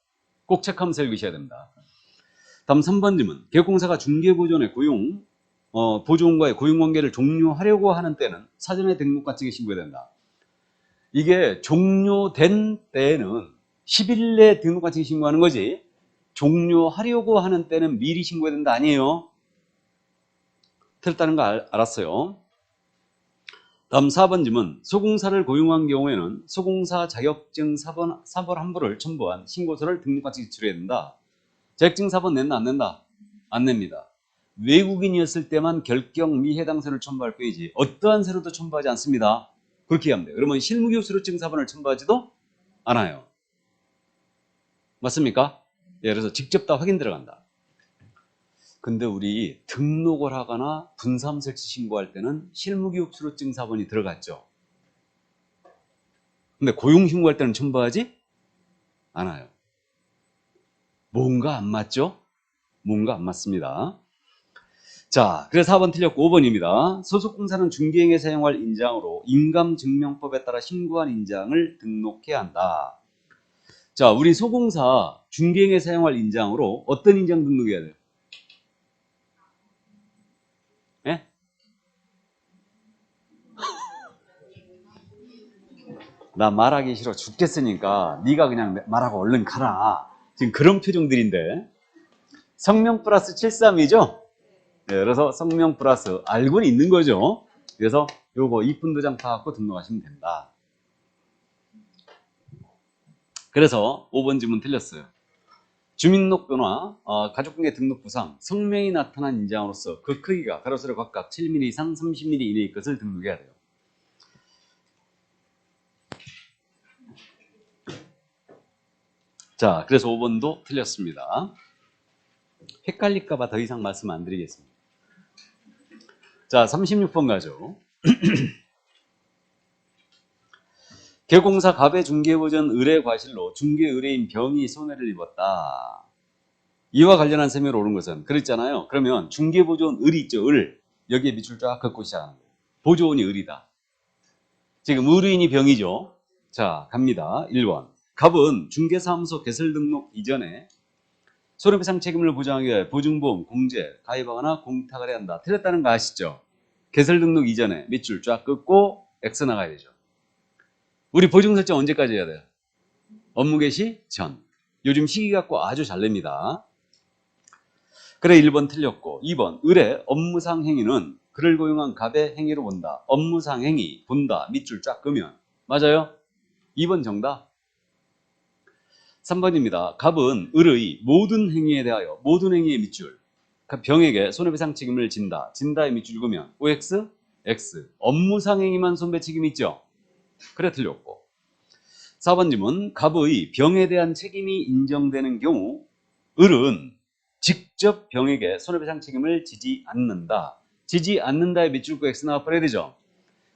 꼭 체크하면서 읽으셔야 됩니다. 다음 3번 질문. 개업공사가 중개보조원의 보조원과의 고용관계를 종료하려고 하는 때는 사전에 등록관청에 신고해야 된다. 이게 종료된 때는 10일 내에 등록관청에 신고하는 거지 종료하려고 하는 때는 미리 신고해야 된다 아니에요? 틀렸다는 거 알았어요. 다음 4번 질문. 소공사를 고용한 경우에는 소공사 자격증 사본 한부를 첨부한 신고서를 등록관청에 제출해야 된다. 자격증 사본 낸다 안 낸다? 안 냅니다. 외국인이었을 때만 결격 미 해당서를 첨부할 뿐이지 어떠한 서류도 첨부하지 않습니다. 그렇게 하면 돼요. 그러면 실무교육 수료증 사본을 첨부하지도 않아요. 맞습니까? 예, 그래서 직접 다 확인 들어간다. 근데 우리 등록을 하거나 분사설치 신고할 때는 실무교육 수료증 사본이 들어갔죠. 근데 고용 신고할 때는 첨부하지 않아요. 뭔가 안 맞죠? 뭔가 안 맞습니다. 자, 그래서 4번 틀렸고 5번입니다. 소속공사는 중개행에 사용할 인장으로 인감증명법에 따라 신고한 인장을 등록해야 한다. 자, 우리 소공사 중개행에 사용할 인장으로 어떤 인장 등록해야 돼요? 예? 나 말하기 싫어 죽겠으니까 네가 그냥 말하고 얼른 가라. 지금 그런 표정들인데 성명 플러스 73이죠? 네, 그래서 성명 플러스 알고는 있는 거죠. 그래서 요거 이쁜 도장 파갖고 등록하시면 된다. 그래서 5번 질문 틀렸어요. 주민등록번호나 가족관계 등록부상 성명이 나타난 인장으로서 그 크기가 가로 세로 각각 7mm 이상 30mm 이내의 것을 등록해야 돼요. 자, 그래서 5번도 틀렸습니다. 헷갈릴까봐 더 이상 말씀 안 드리겠습니다. 자, 36번 가죠. 개공사 갑의 중개보전 의뢰 과실로 중개 의뢰인 병이 손해를 입었다. 이와 관련한 설명을 옳은 것은 그랬잖아요. 그러면 중개보조원 을이 있죠. 을. 여기에 밑줄 쫙 긋고 시작하는 거예요. 보조원이 을이다. 지금 의뢰인이 병이죠. 자, 갑니다. 1번. 갑은 중개사무소 개설 등록 이전에 손해배상 책임을 보장하기 위해 보증보험, 공제, 가입하거나 공탁을 해야 한다. 틀렸다는 거 아시죠? 개설 등록 이전에 밑줄 쫙 긋고 X 나가야 되죠. 우리 보증 설정 언제까지 해야 돼요? 업무 개시 전. 요즘 시기 갖고 아주 잘 냅니다. 그래 1번 틀렸고 2번 을의 업무상 행위는 그를 고용한 갑의 행위로 본다. 업무상 행위 본다. 밑줄 쫙 끄면 맞아요? 2번 정답. 3번입니다. 갑은 을의 모든 행위에 대하여 모든 행위의 밑줄 병에게 손해배상 책임을 진다. 진다의 밑줄 그으면 OX, X 업무상 행위만 손배 책임이 있죠? 그래 틀렸고 4번 질문. 갑의 병에 대한 책임이 인정되는 경우 을은 직접 병에게 손해배상 책임을 지지 않는다. 지지 않는다의 밑줄 끄고 X 나와버려야 되죠.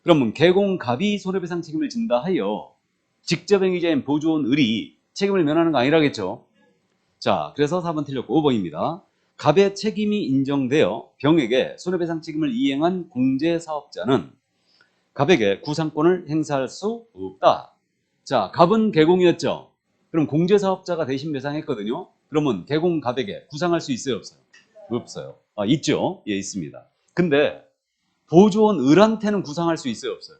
그러면 개공갑이 손해배상 책임을 진다 하여 직접 행위자인 보조원 을이 책임을 면하는 거 아니라겠죠. 자, 그래서 4번 틀렸고 5번입니다. 갑의 책임이 인정되어 병에게 손해배상 책임을 이행한 공제사업자는 갑에게 구상권을 행사할 수 없다. 자, 갑은 개공이었죠. 그럼 공제사업자가 대신 배상했거든요. 그러면 개공갑에게 구상할 수 있어요, 없어요? 없어요. 아, 있죠. 예, 있습니다. 근데 보조원 을한테는 구상할 수 있어요, 없어요?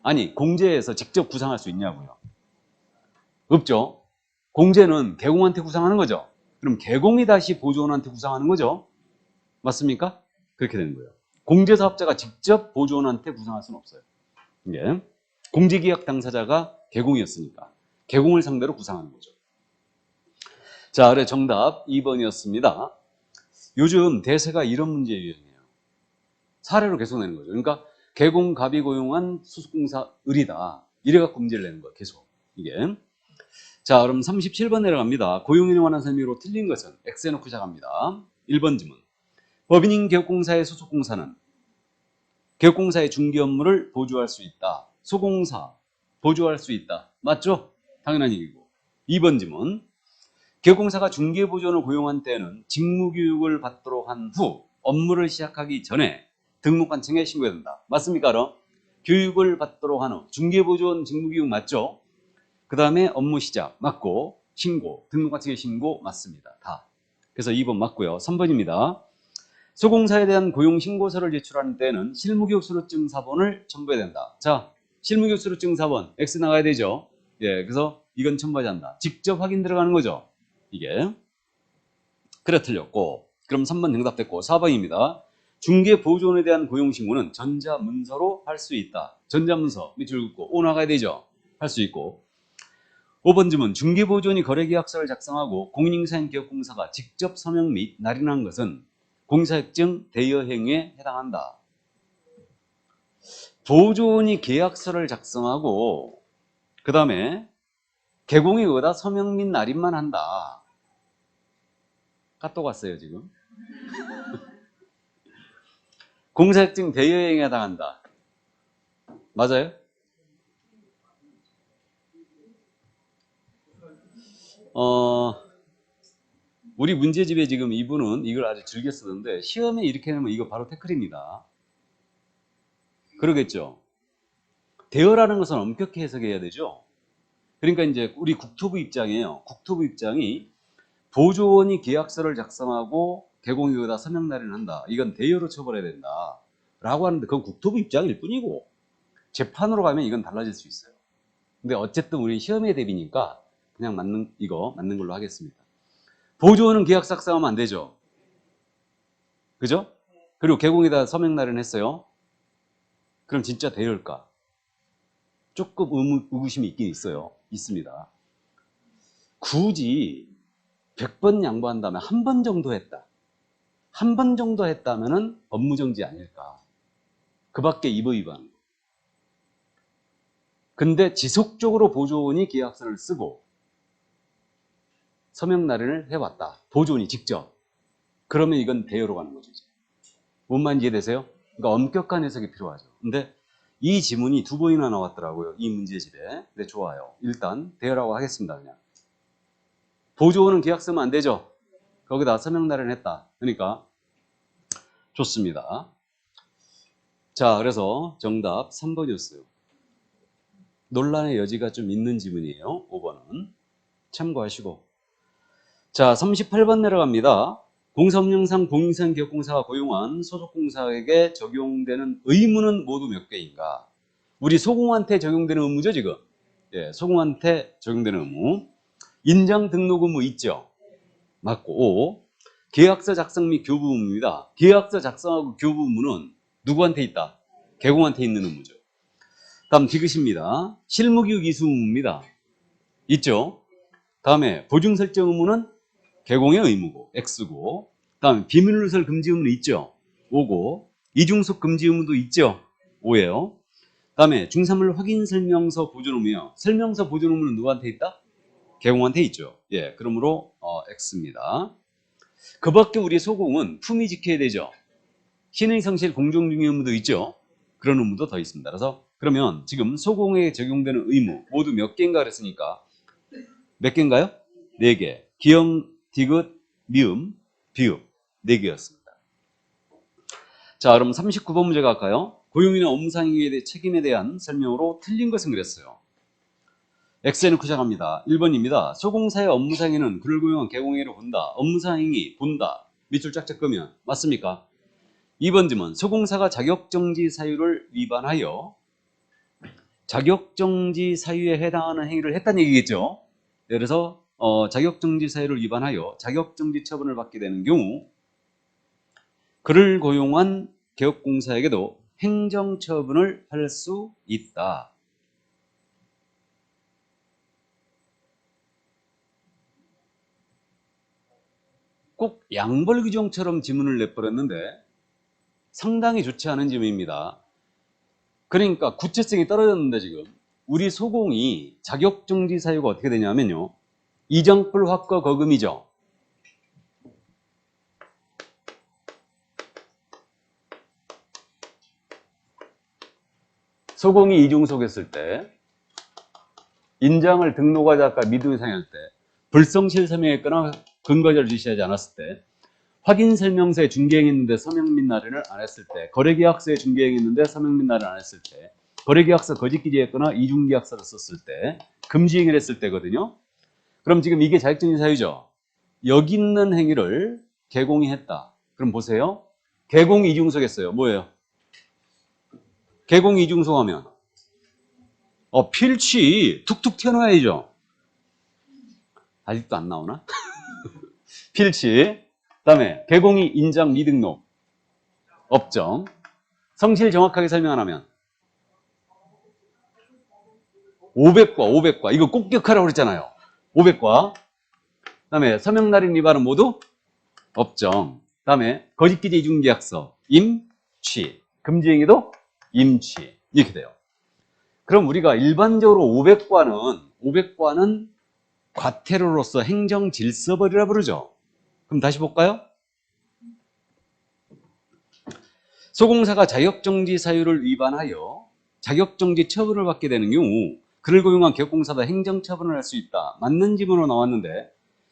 아니, 공제에서 직접 구상할 수 있냐고요. 없죠. 공제는 개공한테 구상하는 거죠. 그럼 개공이 다시 보조원한테 구상하는 거죠. 맞습니까? 그렇게 되는 거예요. 공제사업자가 직접 보조원한테 구상할 수는 없어요. 예. 공제계약 당사자가 개공이었으니까 개공을 상대로 구상하는 거죠. 자, 그래 정답 2번이었습니다. 요즘 대세가 이런 문제 유형이에요. 사례로 계속 내는 거죠. 그러니까 개공갑이 고용한 수습공사 을이다. 이래갖고 문제를 내는 거예요. 계속 이게. 자, 그럼 37번 내려갑니다. 고용인에 관한 설명으로 틀린 것은 X 해놓고 시작합니다. 1번 지문. 법인인 개업공사의 소속공사는 개업공사의 중개 업무를 보조할 수 있다. 소공사 보조할 수 있다. 맞죠? 당연한 얘기고. 2번 지문. 개업공사가 중개보조원을 고용한 때에는 직무교육을 받도록 한 후 업무를 시작하기 전에 등록관청에 신고해야 된다. 맞습니까? 그럼? 교육을 받도록 한 후 중개보조원 직무교육 맞죠? 그 다음에 업무 시작 맞고 신고 등록관청에 신고 맞습니다. 다. 그래서 2번 맞고요. 3번입니다. 소공사에 대한 고용신고서를 제출하는 때는 실무교육 수료증 사본을 첨부해야 된다. 자, 실무교육 수료증 사본 X 나가야 되죠. 예, 그래서 이건 첨부하지 않는다. 직접 확인 들어가는 거죠. 이게. 그래 틀렸고. 그럼 3번 정답됐고 4번입니다. 중개보조원에 대한 고용신고는 전자문서로 할 수 있다. 전자문서 밑줄 긋고 오 나가야 되죠. 할 수 있고. 5번 질문. 중개보조원이 거래계약서를 작성하고 공인인사인 기업공사가 직접 서명 및 날인한 것은 공사협정 대여 행위에 해당한다. 보조원이 계약서를 작성하고 그 다음에 개공이 의다 서명 및 날인만 한다. 카톡 왔어요 지금. 공사협정 대여 행위에 해당한다. 맞아요? 우리 문제집에 지금 이분은 이걸 아주 즐겨 쓰던데 시험에 이렇게 내면 이거 바로 태클입니다. 그러겠죠. 대여라는 것은 엄격히 해석해야 되죠. 그러니까 이제 우리 국토부 입장이에요. 국토부 입장이 보조원이 계약서를 작성하고 개공유에다 서명 날인을 한다. 이건 대여로 처벌해야 된다. 라고 하는데 그건 국토부 입장일 뿐이고 재판으로 가면 이건 달라질 수 있어요. 근데 어쨌든 우리 시험에 대비니까 그냥 맞는 걸로 하겠습니다. 보조원은 계약서 작성하면 안 되죠. 그죠? 그리고 개공에다 서명 날인을 했어요. 그럼 진짜 대여일까? 조금 의구심이 있긴 있어요. 있습니다. 굳이 100번 양보한다면 한 번 정도 했다. 한 번 정도 했다면은 업무정지 아닐까. 그 밖에 위반. 근데 지속적으로 보조원이 계약서를 쓰고 서명 날인을 해왔다. 보조원이 직접. 그러면 이건 대여로 가는 거죠. 뭔 말인지 이해되세요? 그러니까 엄격한 해석이 필요하죠. 근데 이 지문이 2번이나 나왔더라고요. 이 문제집에. 네, 좋아요. 일단 대여라고 하겠습니다. 그냥. 보조원은 계약 쓰면 안 되죠. 거기다 서명 날인을 했다. 그러니까 좋습니다. 자, 그래서 정답 3번이었어요. 논란의 여지가 좀 있는 지문이에요. 5번은. 참고하시고. 자, 38번 내려갑니다. 공사업령상 공인인사인 기업공사가 고용한 소속공사에게 적용되는 의무는 모두 몇 개인가? 우리 소공한테 적용되는 의무죠, 지금? 예, 소공한테 적용되는 의무. 인장 등록 의무 있죠? 맞고. 5. 계약서 작성 및 교부 의무입니다. 계약서 작성하고 교부 의무는 누구한테 있다? 개공한테 있는 의무죠. 다음 디귿입니다. 실무교육 이수 의무입니다. 있죠? 다음에 보증 설정 의무는 개공의 의무고 X고, 다음에 비밀누설 금지 의무는 있죠. 5고, 이중속 금지 의무도 있죠. 5예요. 다음에 중사물 확인 설명서 보존 의무요. 설명서 보존 의무는 누구한테 있다? 개공한테 있죠. 예, 그러므로 X입니다. 그 밖에 우리 소공은 품위 지켜야 되죠. 신의 성실 공정중개 의무도 있죠. 그런 의무도 더 있습니다. 그래서 그러면 지금 소공에 적용되는 의무 모두 몇 개인가 그랬으니까 몇 개인가요? 4개. 기형, 디귿, 미음, 비읍 4개였습니다. 자, 그럼 39번 문제 갈까요? 고용인의 업무상행위에 대해 책임에 대한 설명으로 틀린 것은 그랬어요. X에 넣고 시작합니다. 1번입니다. 소공사의 업무상행위는 그를 고용한 개공행위로 본다. 업무상행위 본다. 밑줄 짝짝 끄면 맞습니까? 2번 질문. 소공사가 자격정지 사유를 위반하여 자격정지 사유에 해당하는 행위를 했다는 얘기겠죠? 예를 들어서 자격정지 사유를 위반하여 자격정지 처분을 받게 되는 경우 그를 고용한 개업공사에게도 행정처분을 할 수 있다. 꼭 양벌 규정처럼 지문을 내버렸는데 상당히 좋지 않은 지문입니다. 그러니까 구체성이 떨어졌는데 지금 우리 소공이 자격정지 사유가 어떻게 되냐면요. 이정불 확거 거금이죠. 소공이 이중속했을 때 인장을 등록하자가 미등상할 때 불성실 서명했거나 근거자를 지시하지 않았을 때 확인설명서에 중개행했는데 서명 및 날인을 안 했을 때 거래계약서에 중개행했는데 서명 및 날인을 안 했을 때 거래계약서 거짓 기재했거나 이중계약서를 썼을 때 금지행위를 했을 때거든요. 그럼 지금 이게 자격정지 사유죠. 여기 있는 행위를 개공이 했다. 그럼 보세요. 개공 이중속했어요. 뭐예요? 개공 이중속하면 필치 툭툭 튀어나와야죠. 아직도 안 나오나? 필치. 그다음에 개공이 인장 미등록 업정. 성실 정확하게 설명 안 하면 500과 이거 꼭 기억하라고 그랬잖아요. 500과. 그다음에 서명 날인 위반은 모두 업정. 그다음에 거짓 기재 이중 계약서 임취. 금지 행위도 임취. 이렇게 돼요. 그럼 우리가 일반적으로 500과는 과태료로서 행정질서벌이라 부르죠. 그럼 다시 볼까요? 소공사가 자격정지 사유를 위반하여 자격정지 처분을 받게 되는 경우 그를 고용한 개업공사도 행정처분을 할 수 있다. 맞는 지문으로 나왔는데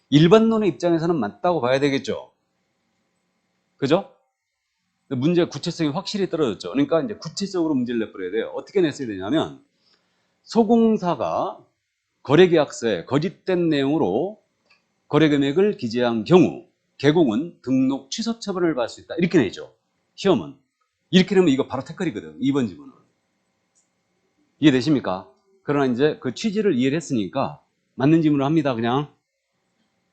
일반론의 입장에서는 맞다고 봐야 되겠죠. 그죠? 문제 구체성이 확실히 떨어졌죠. 그러니까 이제 구체적으로 문제를 내버려야 돼요. 어떻게 냈어야 되냐면 소공사가 거래계약서에 거짓된 내용으로 거래금액을 기재한 경우 개공은 등록 취소 처분을 받을 수 있다. 이렇게 내죠. 시험은. 이렇게 되면 이거 바로 태클이거든. 2번 지문은. 이해되십니까? 그러나 이제 그 취지를 이해를 했으니까 맞는 지문을 합니다. 그냥.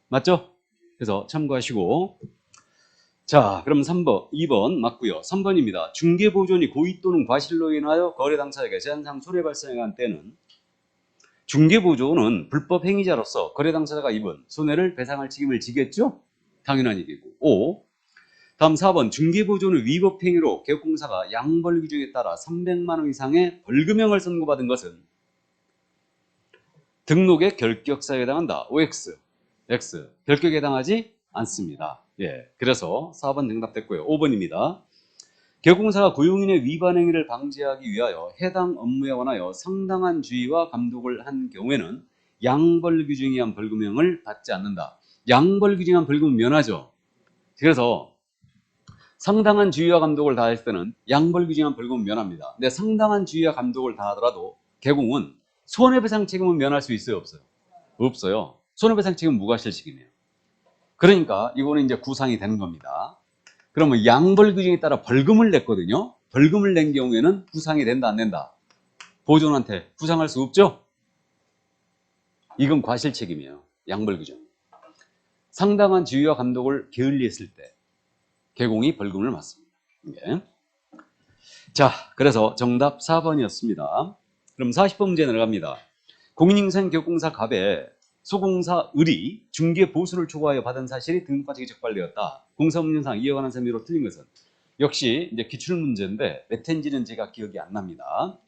맞죠? 그래서 참고하시고. 자, 그럼 3번, 2번 맞고요. 3번입니다. 중개보존이 고의 또는 과실로 인하여 거래 당사자에게 제한상 손해 발생한 때는 중개보조는 불법 행위자로서 거래 당사자가 입은 손해를 배상할 책임을 지겠죠? 당연한 얘기고. 5. 다음 4번 중개보조는 위법 행위로 개업공사가 양벌 규정에 따라 300만 원 이상의 벌금형을 선고받은 것은 등록의 결격사유에 해당한다. OX, X. 결격에 해당하지 않습니다. 예, 그래서 4번 정답됐고요. 5번입니다. 개업공사가 고용인의 위반 행위를 방지하기 위하여 해당 업무에 관하여 상당한 주의와 감독을 한 경우에는 양벌 규정에 의한 벌금형을 받지 않는다. 양벌 규정에 의한 벌금은 면하죠. 그래서 상당한 주의와 감독을 다했을 때는 양벌 규정에 의한 벌금은 면합니다. 근데 상당한 주의와 감독을 다하더라도 개공은 손해배상 책임은 면할 수 있어요, 없어요? 없어요. 손해배상 책임은 무과실 책임이에요. 그러니까 이거는 이제 구상이 되는 겁니다. 그러면 양벌 규정에 따라 벌금을 냈거든요. 벌금을 낸 경우에는 구상이 된다, 안 된다? 보존한테 구상할 수 없죠? 이건 과실 책임이에요. 양벌 규정. 상당한 지위와 감독을 게을리했을 때 개공이 벌금을 맞습니다. 예. 자, 그래서 정답 4번이었습니다. 그럼 40번 문제 들어갑니다. 공인인증 개업공사 갑에 소공사 을이 중개 보수를 초과하여 받은 사실이 등록과정에 적발되었다. 공사법령상 이에 관한 셈으로 틀린 것은 역시 이제 기출 문제인데 몇 회인지는 제가 기억이 안 납니다.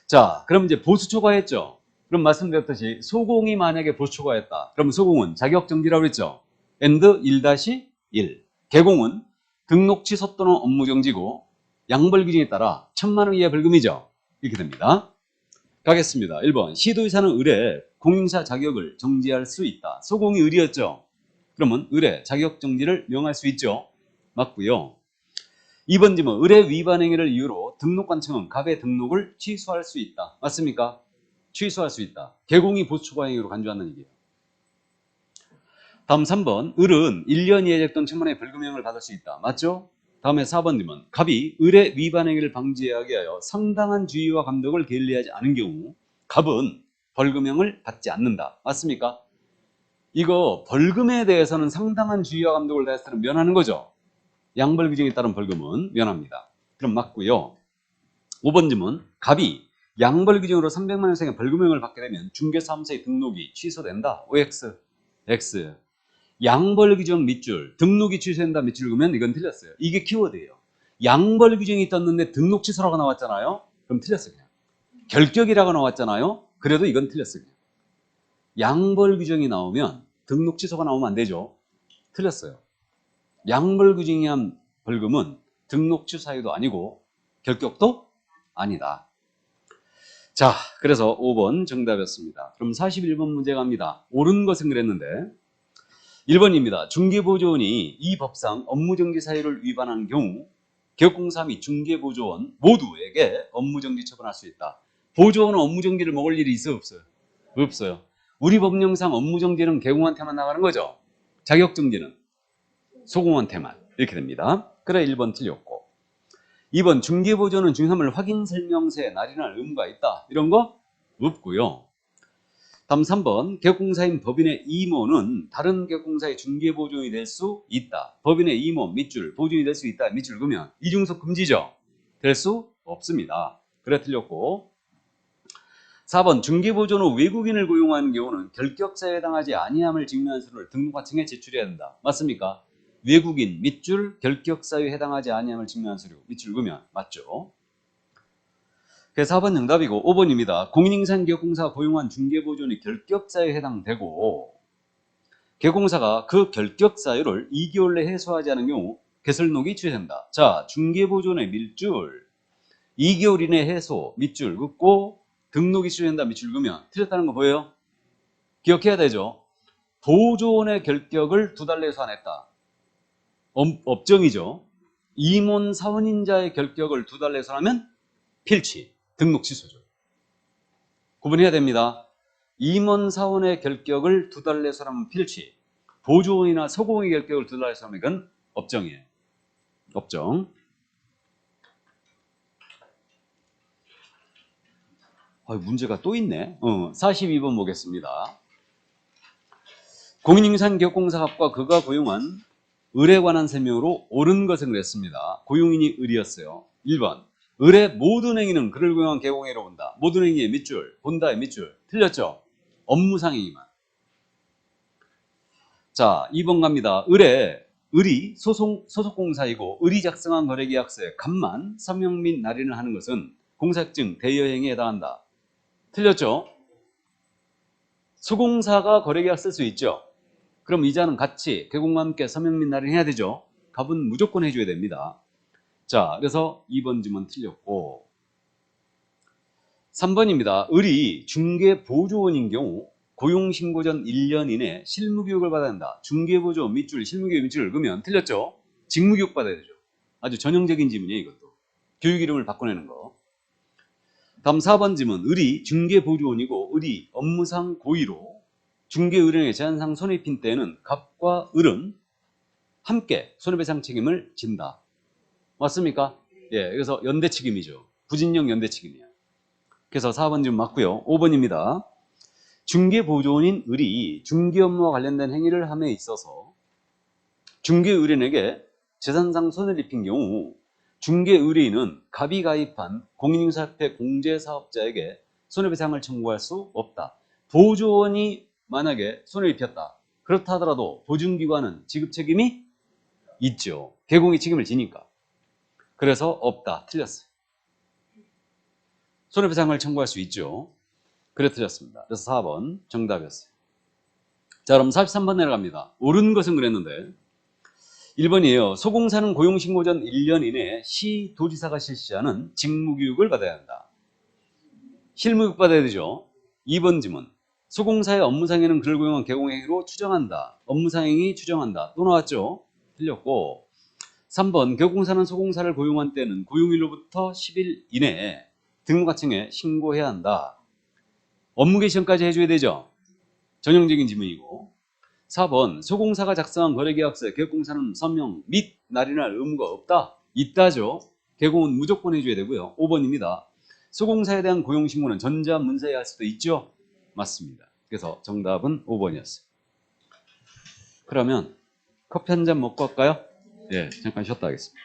자, 그럼 이제 보수 초과했죠. 그럼 말씀드렸듯이 소공이 만약에 보수 초과했다. 그럼 소공은 자격정지라고 했죠. and 1-1. 개공은 등록 취소 또는 업무 정지고 양벌 규정에 따라 1,000만 원 이하 벌금이죠. 이렇게 됩니다. 가겠습니다. 1번 시도의사는 을에 공인사 자격을 정지할 수 있다. 소공이 을이었죠. 그러면 을에 자격 정지를 명할 수 있죠. 맞고요. 2번 질문 을의 위반 행위를 이유로 등록관청은 갑의 등록을 취소할 수 있다. 맞습니까? 취소할 수 있다. 개공이 보수 초과 행위로 간주하는 얘기예요. 다음 3번 을은 1년 이하의 또는 1,000만 원의 벌금형을 받을 수 있다. 맞죠? 다음에 4번 질문 갑이 을의 위반 행위를 방지하기 위하여 상당한 주의와 감독을 게을리하지 않은 경우 갑은 벌금형을 받지 않는다. 맞습니까? 이거 벌금에 대해서는 상당한 주의와 감독을 다해서 면하는 거죠. 양벌 규정에 따른 벌금은 면합니다. 그럼 맞고요. 5번 질문. 갑이 양벌 규정으로 300만 원 이상의 벌금형을 받게 되면 중개사무소의 등록이 취소된다. OX, X. 양벌 규정 밑줄, 등록이 취소된다 밑줄 그으면 이건 틀렸어요. 이게 키워드예요. 양벌 규정이 떴는데 등록 취소라고 나왔잖아요. 그럼 틀렸어요. 그냥. 결격이라고 나왔잖아요. 그래도 이건 틀렸어요. 그냥. 양벌 규정이 나오면 등록 취소가 나오면 안 되죠. 틀렸어요. 양벌 규정이 한 벌금은 등록 취소 사유도 아니고 결격도 아니다. 자, 그래서 5번 정답이었습니다. 그럼 41번 문제 갑니다. 옳은 것은 그랬는데 1번입니다. 중개보조원이 이 법상 업무정지 사유를 위반한 경우 개업공사 및 중개보조원 모두에게 업무정지 처분할 수 있다. 보조원은 업무정지를 먹을 일이 있어요? 없어요? 없어요. 우리 법령상 업무정지는 개공한테만 나가는 거죠. 자격정지는 소공한테만 이렇게 됩니다. 그래 1번 틀렸고 2번 중개보조는 중함을 확인설명서에 날인할 의무가 있다. 이런 거 없고요. 다음 3번 개업공사인 법인의 임원은 다른 개업공사의 중개보조원이 될 수 있다. 법인의 임원 밑줄 보조원이 될 수 있다. 밑줄 그으면 이중섭 금지죠. 될 수 없습니다. 그래 틀렸고 4번 중개보조는 외국인을 고용하는 경우는 결격사유에 해당하지 아니함을 증명한 서류를 등록하청에 제출해야 된다. 맞습니까? 외국인 밑줄 결격사유에 해당하지 아니함을 증명한 서류 밑줄 그으면 맞죠? 그래서 4번 정답이고 5번입니다. 공인인상기업공사가 고용한 중개보조원이 결격사유에 해당되고 개공사가 그 결격사유를 2개월 내에 해소하지 않은 경우 개설록이 취소된다. 자, 중개보조원의 밑줄 2개월 이내 해소 밑줄 긋고 등록이 취소된다 밑줄 그으면 틀렸다는 거 보여요? 기억해야 되죠. 보조원의 결격을 2달 내에 해소 안 했다. 업정이죠. 임원 사원인자의 결격을 2달 내에 해소하면 필치 등록 취소죠. 구분해야 됩니다. 임원 사원의 결격을 2달 내에 해소하면 필치, 보조원이나 소공의 결격을 2달 내에 해소하면 이건 업정이에요. 업정. 문제가 또 있네. 42번 보겠습니다. 공인인상기업공사합과 그가 고용한 을에 관한 설명으로 옳은 것은 그랬습니다. 고용인이 을이었어요. 1번 을의 모든 행위는 그를 고용한 개공행위로 본다. 모든 행위의 밑줄, 본다의 밑줄. 틀렸죠? 업무상행위만. 자, 2번 갑니다. 을이 소속공사이고 을이 작성한 거래계약서에 간만, 서명 및 날인을 하는 것은 공사증 대여행위에 해당한다. 틀렸죠? 수공사가 거래계약 쓸 수 있죠? 그럼 이자는 같이 개공과 함께 서명 및 날인해야 되죠? 갑은 무조건 해줘야 됩니다. 자, 그래서 2번 질문 틀렸고 3번입니다. 을이 중개보조원인 경우 고용신고 전 1년 이내 실무교육을 받아야 한다. 중개보조원 밑줄, 실무교육 밑줄을 그으면 틀렸죠? 직무교육 받아야 되죠. 아주 전형적인 질문이에요. 이것도. 교육 이름을 바꿔내는 거. 다음 4번 질문. 을이 중개보조원이고 을이 업무상 고의로 중개의뢰인의 제한상 손해입힌 때에는 갑과 을은 함께 손해배상 책임을 진다. 맞습니까? 예, 그래서 연대 책임이죠. 부진령 연대 책임이야. 그래서 4번 질문 맞고요. 5번입니다. 중개보조원인 을이 중개업무와 관련된 행위를 함에 있어서 중개의뢰인에게 재산상 손해를 입힌 경우 중개의뢰인은 갑이 가입한 공인인사협회 공제사업자에게 손해배상을 청구할 수 없다. 보조원이 만약에 손해를 입혔다. 그렇다 하더라도 보증기관은 지급 책임이 있죠. 개공의 책임을 지니까. 그래서 없다. 틀렸어요. 손해배상을 청구할 수 있죠. 그래 틀렸습니다. 그래서 4번 정답이었어요. 자, 그럼 43번 내려갑니다. 옳은 것은 그랬는데 1번이에요. 소공사는 고용신고 전 1년 이내에 시도지사가 실시하는 직무교육을 받아야 한다. 실무교육 받아야 되죠. 2번 지문. 소공사의 업무상행위는 그를 고용한 개공행위로 추정한다. 업무상행위 추정한다. 또 나왔죠. 틀렸고 3번 개업공사는 소공사를 고용한 때는 고용일로부터 10일 이내에 등록하청에 신고해야 한다. 업무개 시험까지 해줘야 되죠. 전형적인 지문이고 4번 소공사가 작성한 거래계약서에 개업공사는 서명 및 날인할 의무가 없다. 있다죠. 개공은 무조건 해줘야 되고요. 5번입니다. 소공사에 대한 고용신고는 전자문서에 할 수도 있죠. 맞습니다. 그래서 정답은 5번이었어요. 그러면 커피 한 잔 먹고 할까요? 예, 잠깐 쉬었다 하겠습니다.